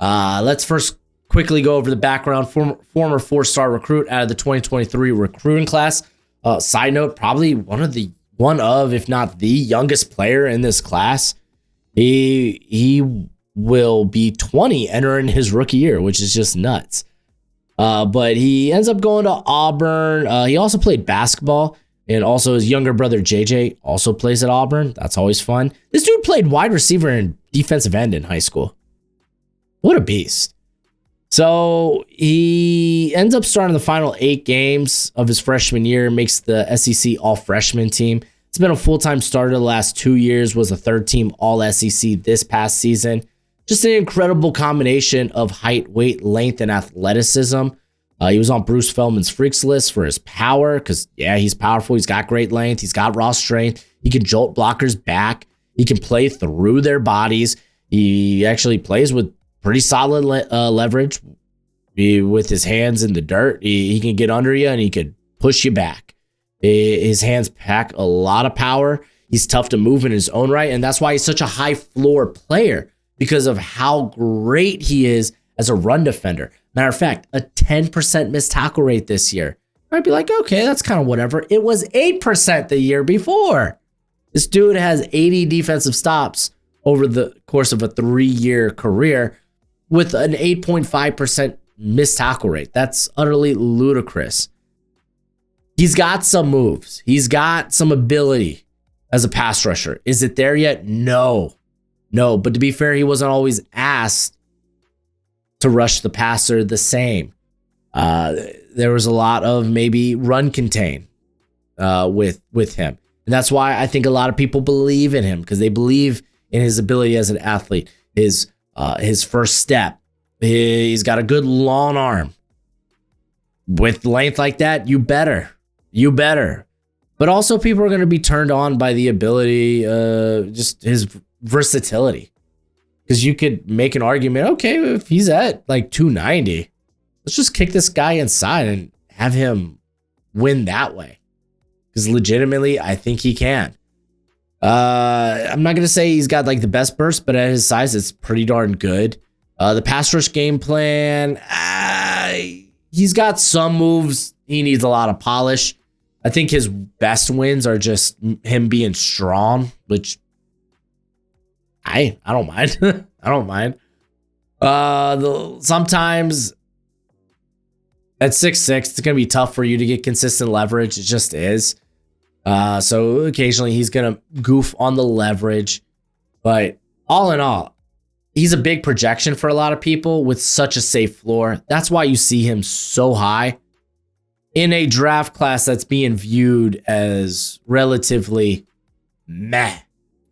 Let's first quickly go over the background. Former 4-star recruit out of the 2023 recruiting class. Side note, probably one of, if not the youngest player in this class. He will be 20 entering his rookie year, which is just nuts. But he ends up going to Auburn. He also played basketball, and also his younger brother JJ also plays at Auburn. That's always fun. This dude played wide receiver and defensive end in high school. What a beast. So he ends up starting the final 8 games of his freshman year, makes the SEC all-freshman team. He's been a full-time starter the last 2 years, was a third-team all-SEC this past season. Just an incredible combination of height, weight, length, and athleticism. He was on Bruce Feldman's Freaks list for his power, because, yeah, he's powerful. He's got great length. He's got raw strength. He can jolt blockers back. He can play through their bodies. He actually plays with pretty solid leverage. With his hands in the dirt, he can get under you and he could push you back. His hands pack a lot of power. He's tough to move in his own right, and that's why he's such a high floor player, because of how great he is as a run defender. Matter of fact, a 10% missed tackle rate this year. I'd be like, okay, that's kind of whatever. It was 8% the year before. This dude has 80 defensive stops over the course of a 3-year career with an 8.5% missed tackle rate. That's utterly ludicrous. He's got some moves. He's got some ability as a pass rusher. Is it there yet? No. But to be fair, he wasn't always asked to rush the passer the same. There was a lot of maybe run contain with him. And that's why I think a lot of people believe in him, because they believe in his ability as an athlete, his first step. He's got a good long arm. With length like that, you better. But also people are going to be turned on by the ability, just his versatility. Because you could make an argument, okay, if he's at like 290, let's just kick this guy inside and have him win that way. Because legitimately, I think he can. I'm not going to say he's got like the best burst, but at his size, it's pretty darn good. The pass rush game plan, he's got some moves. He needs a lot of polish. I think his best wins are just him being strong, which I don't mind. I don't mind. Sometimes at 6'6", it's going to be tough for you to get consistent leverage. It just is. So occasionally he's going to goof on the leverage. But all in all, he's a big projection for a lot of people with such a safe floor. That's why you see him so high in a draft class that's being viewed as relatively meh.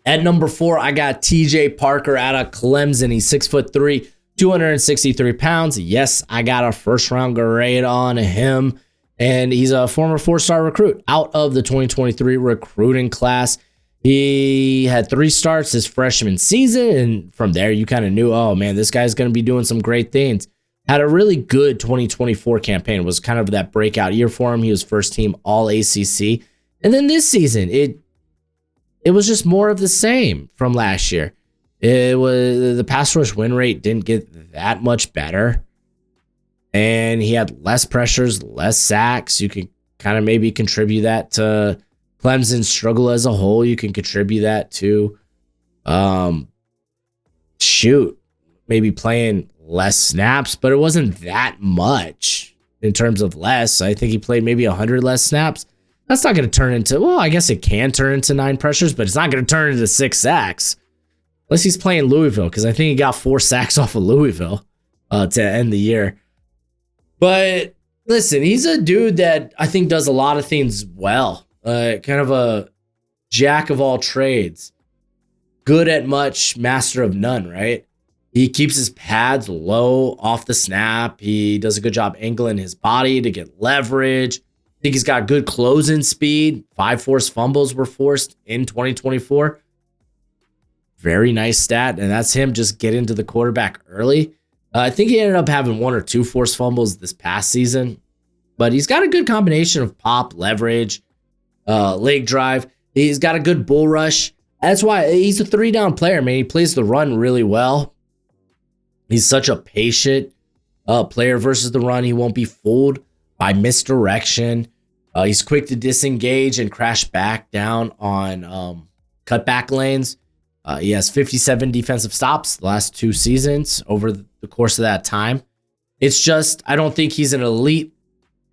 At number 4, I got TJ Parker out of Clemson. He's 6'3", 263 pounds. Yes, I got a first round grade on him. And he's a former 4-star recruit out of the 2023 recruiting class. He had 3 starts his freshman season, and from there you kind of knew, oh man, this guy's going to be doing some great things. Had a really good 2024 campaign. It was kind of that breakout year for him. He was first team all ACC. And then this season, it was just more of the same from last year. It was the pass rush win rate didn't get that much better. And he had less pressures, less sacks. You can kind of maybe contribute that to Clemson's struggle as a whole. You can contribute that to, maybe playing less snaps, but it wasn't that much in terms of less. I think he played maybe 100 less snaps. That's not going to turn into, well, I guess it can turn into 9 pressures, but it's not going to turn into 6 sacks. Unless he's playing Louisville, because I think he got 4 sacks off of Louisville to end the year. But listen, he's a dude that I think does a lot of things well. Kind of a jack of all trades. Good at much, master of none, right? He keeps his pads low off the snap. He does a good job angling his body to get leverage. I think he's got good closing speed. 5 forced fumbles were forced in 2024. Very nice stat, and that's him just getting to the quarterback early. I think he ended up having 1 or 2 forced fumbles this past season, but he's got a good combination of pop, leverage, leg drive. He's got a good bull rush. That's why he's a 3-down player, man. He plays the run really well. He's such a patient player versus the run. He won't be fooled by misdirection. He's quick to disengage and crash back down on cutback lanes. He has 57 defensive stops the last 2 seasons over the course of that time. It's just, I don't think he's an elite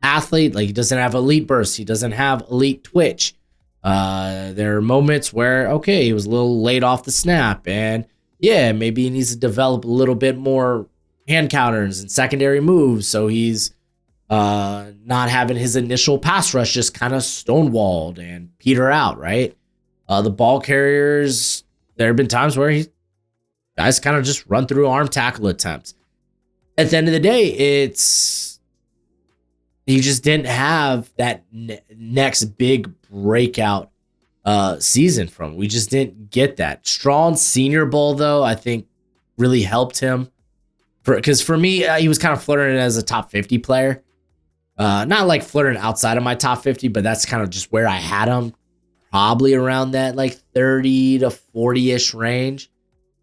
athlete. Like, he doesn't have elite burst. He doesn't have elite twitch. There are moments where, okay, he was a little late off the snap, and yeah, maybe he needs to develop a little bit more hand counters and secondary moves, so he's not having his initial pass rush just kind of stonewalled and peter out, right? The ball carriers, there have been times where guys kind of just run through arm tackle attempts. At the end of the day, he just didn't have that next big breakout season from. We just didn't get that. Strong Senior Bowl, though, I think really helped him. Because for me, he was kind of flirting as a top 50 player. Not like flirting outside of my top 50, but that's kind of just where I had him. Probably around that like 30 to 40-ish range.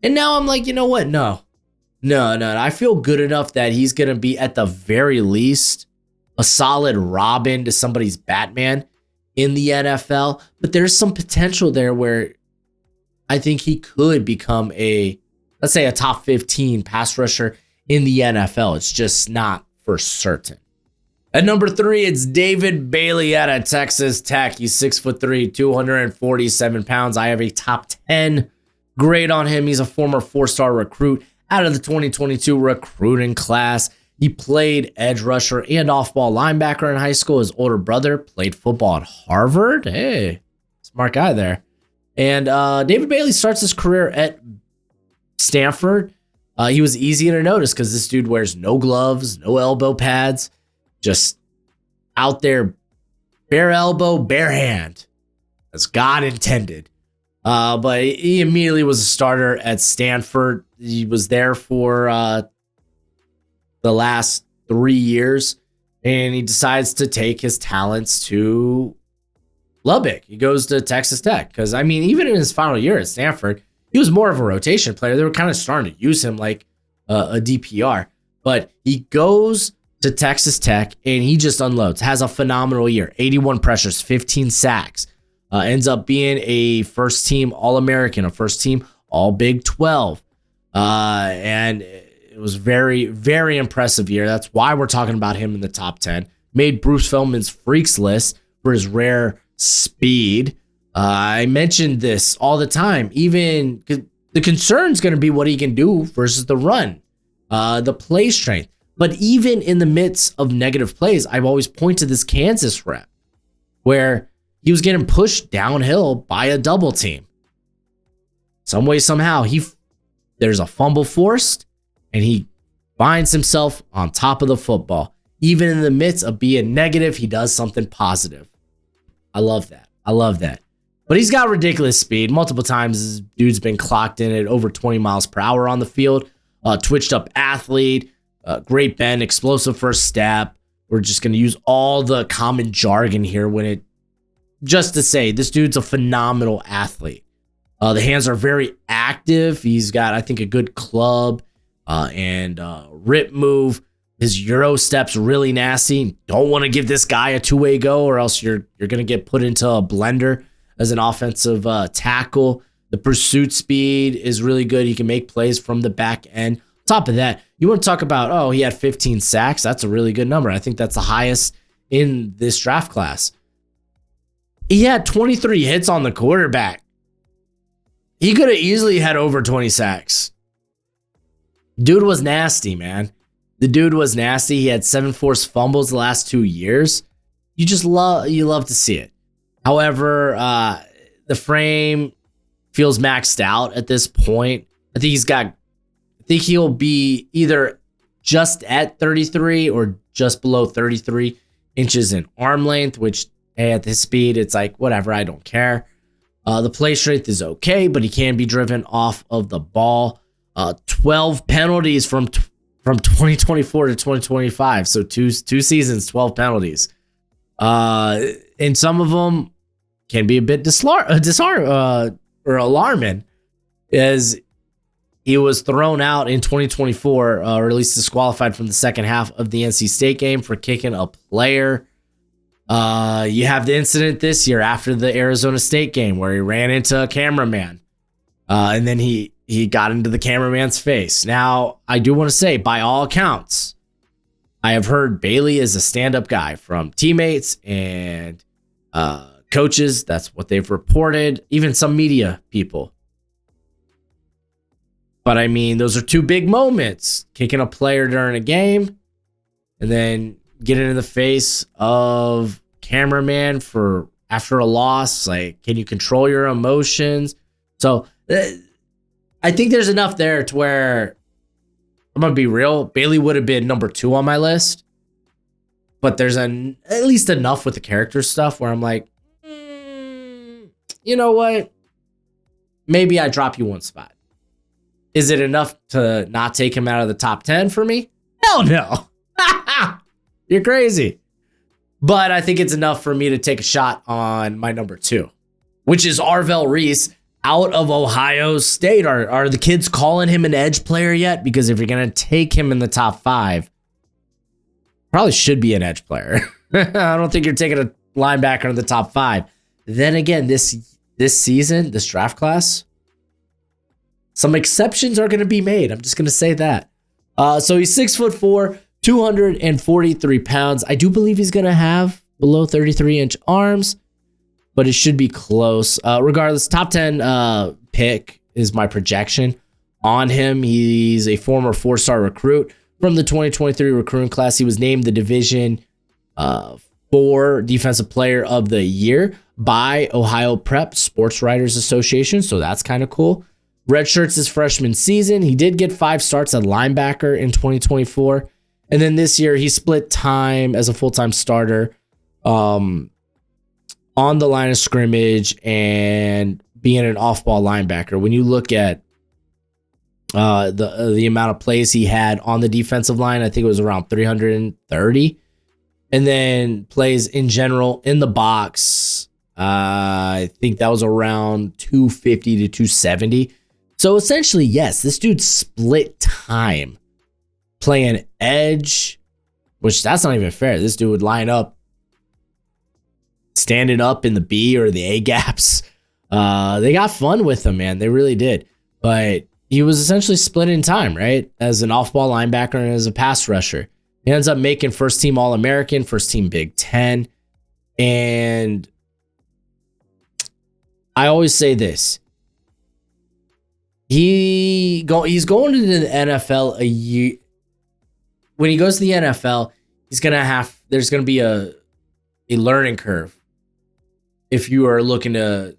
And now I'm like, you know what? No. I feel good enough that he's going to be at the very least a solid Robin to somebody's Batman in the NFL. But there's some potential there where I think he could become let's say a top 15 pass rusher in the NFL. It's just not for certain. At number 3, it's David Bailey out of Texas Tech. He's 6'3", 247 pounds. I have a top 10 grade on him. He's a former 4-star recruit out of the 2022 recruiting class. He played edge rusher and off-ball linebacker in high school. His older brother played football at Harvard. Hey, smart guy there. And David Bailey starts his career at Stanford. He was easy to notice because this dude wears no gloves, no elbow pads, just out there, bare elbow, bare hand, as God intended. But he immediately was a starter at Stanford. He was there for the last 3 years, and he decides to take his talents to Lubbock. He goes to Texas Tech because, I mean, even in his final year at Stanford, he was more of a rotation player. They were kind of starting to use him like a DPR, but he goes to Texas Tech and he just unloads, has a phenomenal year, 81 pressures, 15 sacks, ends up being a first team All-American, a first team All Big 12. And it was very, very impressive year. That's why we're talking about him in the top 10. Made Bruce Feldman's Freaks list for his rare speed. I mentioned this all the time. Even the concern is going to be what he can do versus the run, the play strength. But even in the midst of negative plays, I've always pointed to this Kansas rep where he was getting pushed downhill by a double team. Some way, somehow, there's a fumble forced, and he finds himself on top of the football. Even in the midst of being negative, he does something positive. I love that. But he's got ridiculous speed. Multiple times, this dude's been clocked in at over 20 miles per hour on the field. Twitched up athlete, great bend, explosive first step. We're just going to use all the common jargon here just to say this dude's a phenomenal athlete. The hands are very active. He's got, I think, a good club and rip move. His Euro step's really nasty. Don't want to give this guy a two-way go, or else you're going to get put into a blender as an offensive tackle. The pursuit speed is really good. He can make plays from the back end. Top of that, you want to talk about, oh, he had 15 sacks. That's a really good number. I think that's the highest in this draft class. He had 23 hits on the quarterback. He could have easily had over 20 sacks. Dude was nasty, man. The dude was nasty. He had 7 forced fumbles the last 2 years. You love to see it. However, the frame feels maxed out at this point. I think he'll be either just at 33 or just below 33 inches in arm length, which, hey, at this speed, it's like, whatever, I don't care. The play strength is okay, but he can be driven off of the ball. 12 penalties from 2024 to 2025. So two seasons, 12 penalties. And some of them can be a bit alarming, as he was thrown out in 2024, or at least disqualified from the second half of the NC State game for kicking a player. You have the incident this year after the Arizona State game where he ran into a cameraman, and then he got into the cameraman's face. Now, I do want to say, by all accounts, I have heard Bailey is a stand-up guy from teammates and coaches. That's what they've reported, even some media people. But I mean, those are two big moments. Kicking a player during a game and then getting in the face of cameraman after a loss. Like, can you control your emotions? So I think there's enough there to where, I'm going to be real, Bailey would have been number 2 on my list. But there's at least enough with the character stuff where I'm like, you know what? Maybe I drop you one spot. Is it enough to not take him out of the top 10 for me? Hell no. You're crazy. But I think it's enough for me to take a shot on my number 2, which is Arvell Reese out of Ohio State. Are the kids calling him an edge player yet? Because if you're going to take him in the top 5, probably should be an edge player. I don't think you're taking a linebacker in the top 5. Then again, this season, this draft class, some exceptions are going to be made. I'm just going to say that. So he's 6'4", 243 pounds. I do believe he's going to have below 33-inch arms, but it should be close. Regardless, top 10 pick is my projection on him. He's a former 4-star recruit from the 2023 recruiting class. He was named the Division 4 Defensive Player of the Year by Ohio Prep Sports Writers Association, so that's kind of cool. Redshirts his freshman season. He did get 5 starts at linebacker in 2024. And then this year, he split time as a full-time starter on the line of scrimmage and being an off-ball linebacker. When you look at the amount of plays he had on the defensive line, I think it was around 330. And then plays in general in the box, I think that was around 250 to 270. So essentially, yes, this dude split time playing edge, which that's not even fair. This dude would line up standing up in the B or the A gaps. They got fun with him, man. They really did. But he was essentially splitting time, right? As an off-ball linebacker and as a pass rusher. He ends up making first-team All-American, first-team Big Ten. And I always say this. He's going into the NFL a year. When he goes to the NFL, there's going to be a learning curve if you are looking to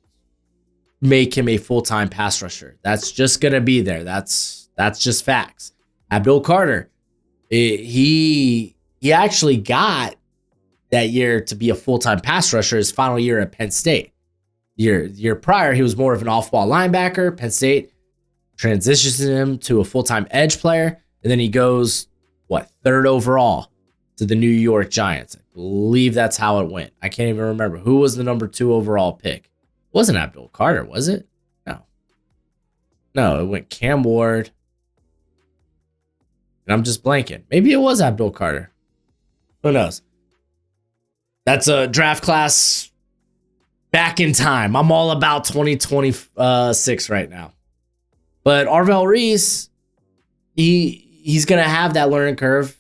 make him a full-time pass rusher. That's just going to be there. That's just facts. Abdul Carter, he actually got that year to be a full-time pass rusher his final year at Penn State. Year prior, he was more of an off-ball linebacker. Penn State transitions him to a full-time edge player, and then he goes, 3rd overall to the New York Giants. I believe that's how it went. I can't even remember. Who was the number 2 overall pick? It wasn't Abdul Carter, was it? No, it went Cam Ward. And I'm just blanking. Maybe it was Abdul Carter. Who knows? That's a draft class back in time. I'm all about 2026 right now. But Arvell Reese, he's gonna have that learning curve.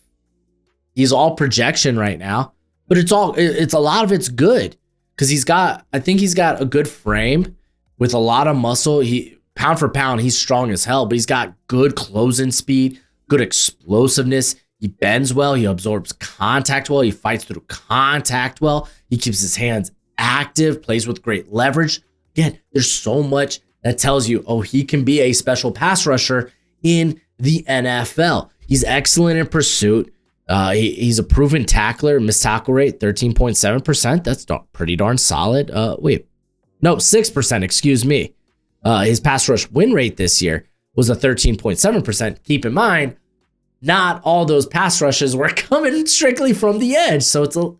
He's all projection right now, but it's a lot of it's good because I think he's got a good frame with a lot of muscle. He pound for pound, he's strong as hell, but he's got good closing speed, good explosiveness. He bends well, he absorbs contact well, he fights through contact well, he keeps his hands active, plays with great leverage. Again, there's so much that tells you, oh, he can be a special pass rusher in the NFL. He's excellent in pursuit. He's a proven tackler, missed tackle rate 13.7%. That's pretty darn solid. 6%, excuse me. His pass rush win rate this year was a 13.7%. Keep in mind, not all those pass rushes were coming strictly from the edge. So it's a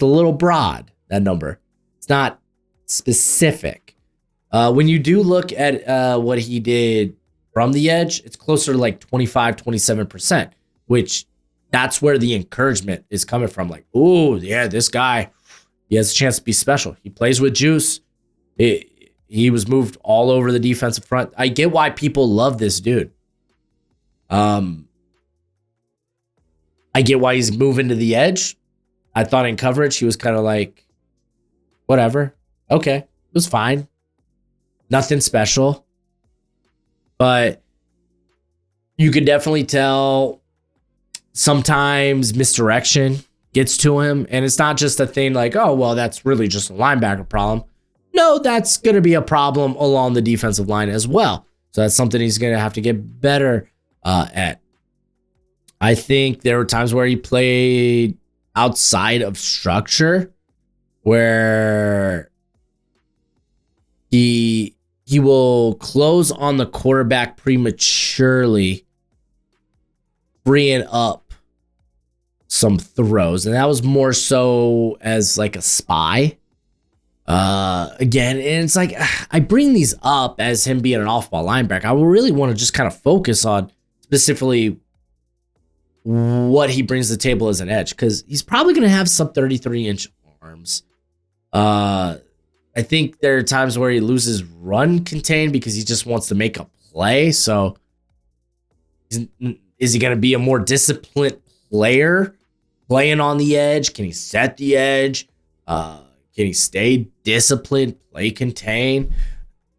little broad, that number. It's not specific. When you do look at what he did from the edge, it's closer to like 25, 27%, which that's where the encouragement is coming from. Like, oh, yeah, this guy, he has a chance to be special. He plays with juice. He was moved all over the defensive front. I get why people love this dude. I get why he's moving to the edge. I thought in coverage, he was kind of like, whatever. Okay, it was fine. Nothing special. But you could definitely tell sometimes misdirection gets to him. And it's not just a thing like, oh, well, that's really just a linebacker problem. No, that's going to be a problem along the defensive line as well. So that's something he's going to have to get better at. I think there were times where he played outside of structure where he will close on the quarterback prematurely, freeing up some throws. And that was more so as like a spy. Again, and it's like, I bring these up as him being an off-ball linebacker. I really want to just kind of focus on specifically what he brings to the table as an edge, because he's probably going to have sub 33-inch arms. I think there are times where he loses run contain because he just wants to make a play. So is he going to be a more disciplined player playing on the edge? Can he set the edge? Can he stay disciplined, play contain?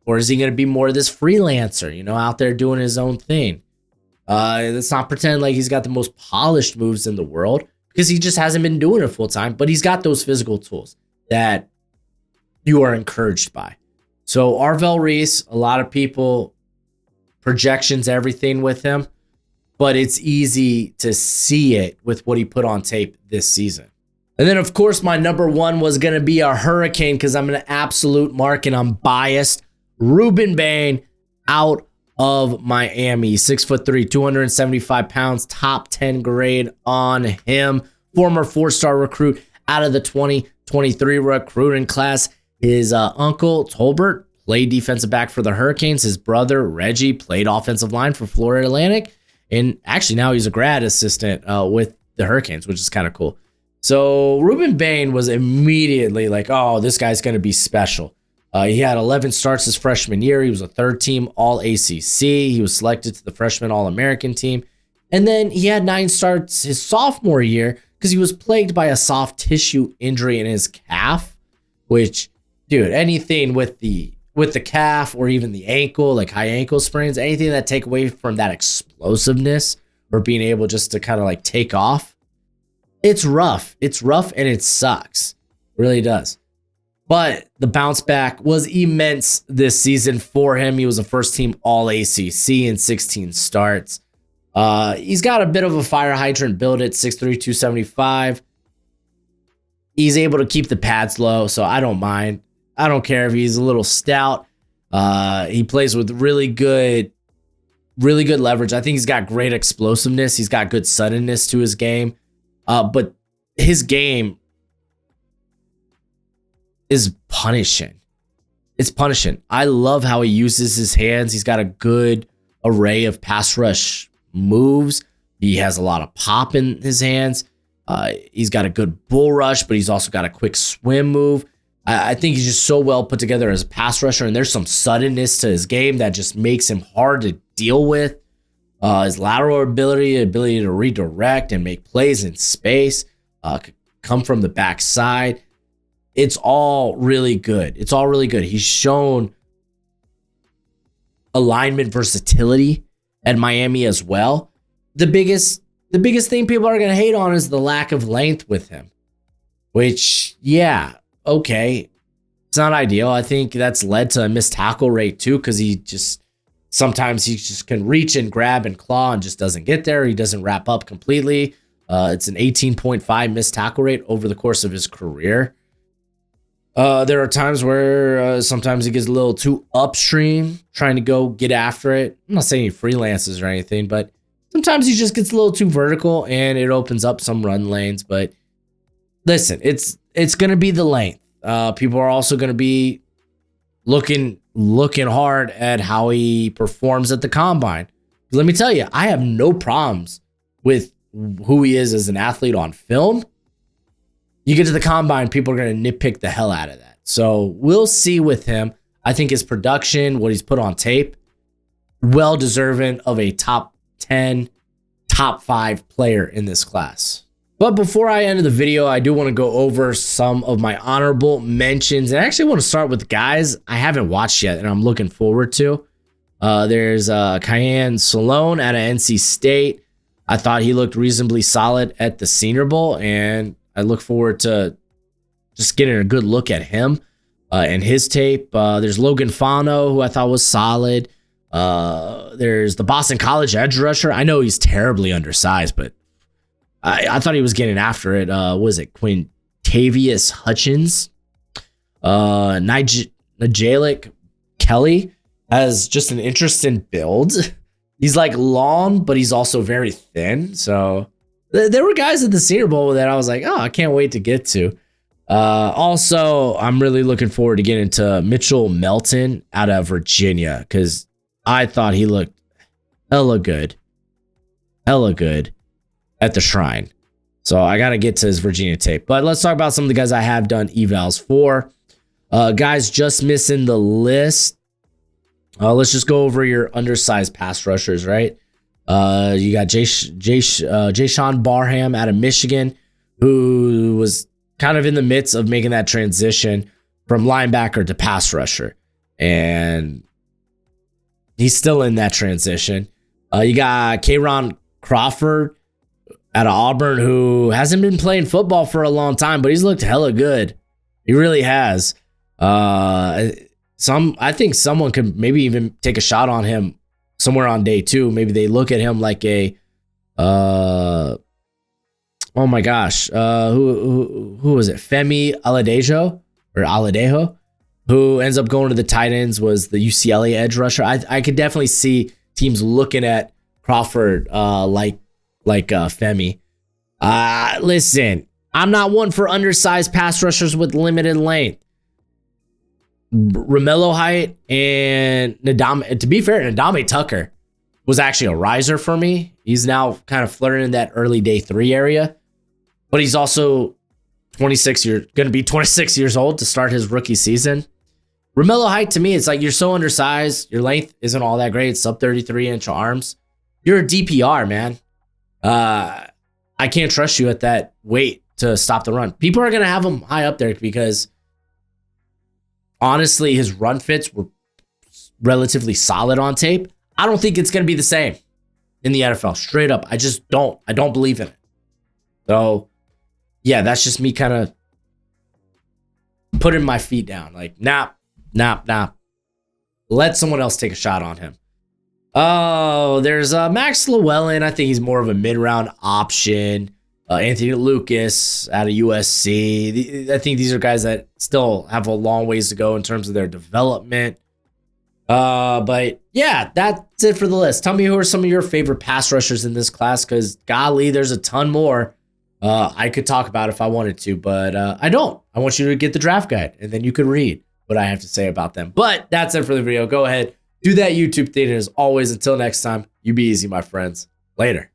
Or is he going to be more of this freelancer, out there doing his own thing? Let's not pretend like he's got the most polished moves in the world, because he just hasn't been doing it full time, but he's got those physical tools that you are encouraged by. So Arvell Reese, a lot of people, projections, everything with him, but it's easy to see it with what he put on tape this season. And then, of course, my number one was going to be a Hurricane, because I'm an absolute mark and I'm biased. Ruben Bain out of Miami. 6'3", 275 pounds, top 10 grade on him. Former 4-star recruit out of the 2023 recruiting class. His uncle, Tolbert, played defensive back for the Hurricanes. His brother, Reggie, played offensive line for Florida Atlantic. And actually now he's a grad assistant with the Hurricanes, which is kind of cool. So Ruben Bain was immediately like, oh, this guy's going to be special. He had 11 starts his freshman year. He was a third-team All-ACC. He was selected to the freshman All-American team. And then he had 9 starts his sophomore year because he was plagued by a soft tissue injury in his calf, which, dude, anything with the calf or even the ankle, like high ankle sprains, anything that take away from that explosiveness or being able just to kind of like take off, it's rough. It's rough and it sucks. It really does. But the bounce back was immense this season for him. He was a first-team All-ACC in 16 starts. He's got a bit of a fire hydrant build at 6'3", 275. He's able to keep the pads low, so I don't mind. I don't care if he's a little stout. He plays with really good leverage. I think he's got great explosiveness. He's got good suddenness to his game. But his game is punishing. It's punishing. I love how he uses his hands. He's got a good array of pass rush moves. He has a lot of pop in his hands. He's got a good bull rush, but he's also got a quick swim move. I think he's just so well put together as a pass rusher, and there's some suddenness to his game that just makes him hard to deal with. His lateral ability to redirect and make plays in space, come from the backside. It's all really good. It's all really good. He's shown alignment versatility at Miami as well. The biggest thing people are going to hate on is the lack of length with him, which, yeah, okay, it's not ideal. I think that's led to a missed tackle rate too, because sometimes he just can reach and grab and claw and just doesn't get there. He doesn't wrap up completely. It's an 18.5 missed tackle rate over the course of his career. There are times where sometimes he gets a little too upstream, trying to go get after it. I'm not saying he freelances or anything, but sometimes he just gets a little too vertical and it opens up some run lanes. But listen, it's going to be the length. People are also going to be looking hard at how he performs at the combine. Let me tell you, I have no problems with who he is as an athlete on film. You get to the combine, people are going to nitpick the hell out of that. So we'll see with him. I think his production, what he's put on tape, well deserving of a top 10, top 5 player in this class. But before I end the video, I do want to go over some of my honorable mentions. And I actually want to start with guys I haven't watched yet and I'm looking forward to. There's Cayenne Salone out of NC State. I thought he looked reasonably solid at the Senior Bowl, and I look forward to just getting a good look at him and his tape. There's Logan Fano, who I thought was solid. There's the Boston College edge rusher. I know he's terribly undersized, but I thought he was getting after it. Was it Quintavious Hutchins? Nigelic Kelly has just an interesting build. He's like long, but he's also very thin. So there were guys at the Senior Bowl that I was like, oh, I can't wait to get to. Also, I'm really looking forward to getting to Mitchell Melton out of Virginia, because I thought he looked hella good at the Shrine. So I got to get to his Virginia tape. But let's talk about some of the guys I have done evals for. Guys just missing the list. Let's just go over your undersized pass rushers, right? You got Jayshawn Barham out of Michigan, who was kind of in the midst of making that transition from linebacker to pass rusher. And he's still in that transition. You got Kayron Crawford out of Auburn, who hasn't been playing football for a long time, but he's looked hella good. He really has. I think someone could maybe even take a shot on him somewhere on day 2. Maybe they look at him like a, oh my gosh, who was it? Femi Aladejo, who ends up going to the tight ends, was the UCLA edge rusher. I could definitely see teams looking at Crawford like Femi. Listen, I'm not one for undersized pass rushers with limited length. Romello Height and Nadame, to be fair, Nadame Tucker was actually a riser for me. He's now kind of flirting in that early day 3 area, but he's also going to be 26 years old to start his rookie season. Romello Height, to me, it's like, you're so undersized. Your length isn't all that great. It's sub 33-inch arms. You're a DPR, man. I can't trust you at that weight to stop the run. People are going to have him high up there because honestly, his run fits were relatively solid on tape. I don't think it's going to be the same in the NFL. Straight up. I just don't. I don't believe in it. So, yeah, that's just me kind of putting my feet down. Like, nah. Let someone else take a shot on him. Oh, there's Max Llewellyn. I think he's more of a mid-round option. Anthony Lucas out of USC. I think these are guys that still have a long ways to go in terms of their development. But yeah, that's it for the list. Tell me who are some of your favorite pass rushers in this class, because golly, there's a ton more I could talk about if I wanted to, but I don't. I want you to get the draft guide, and then you could read what I have to say about them. But that's it for the video. Go ahead, do that YouTube thing. And as always, until next time, you be easy, my friends. Later.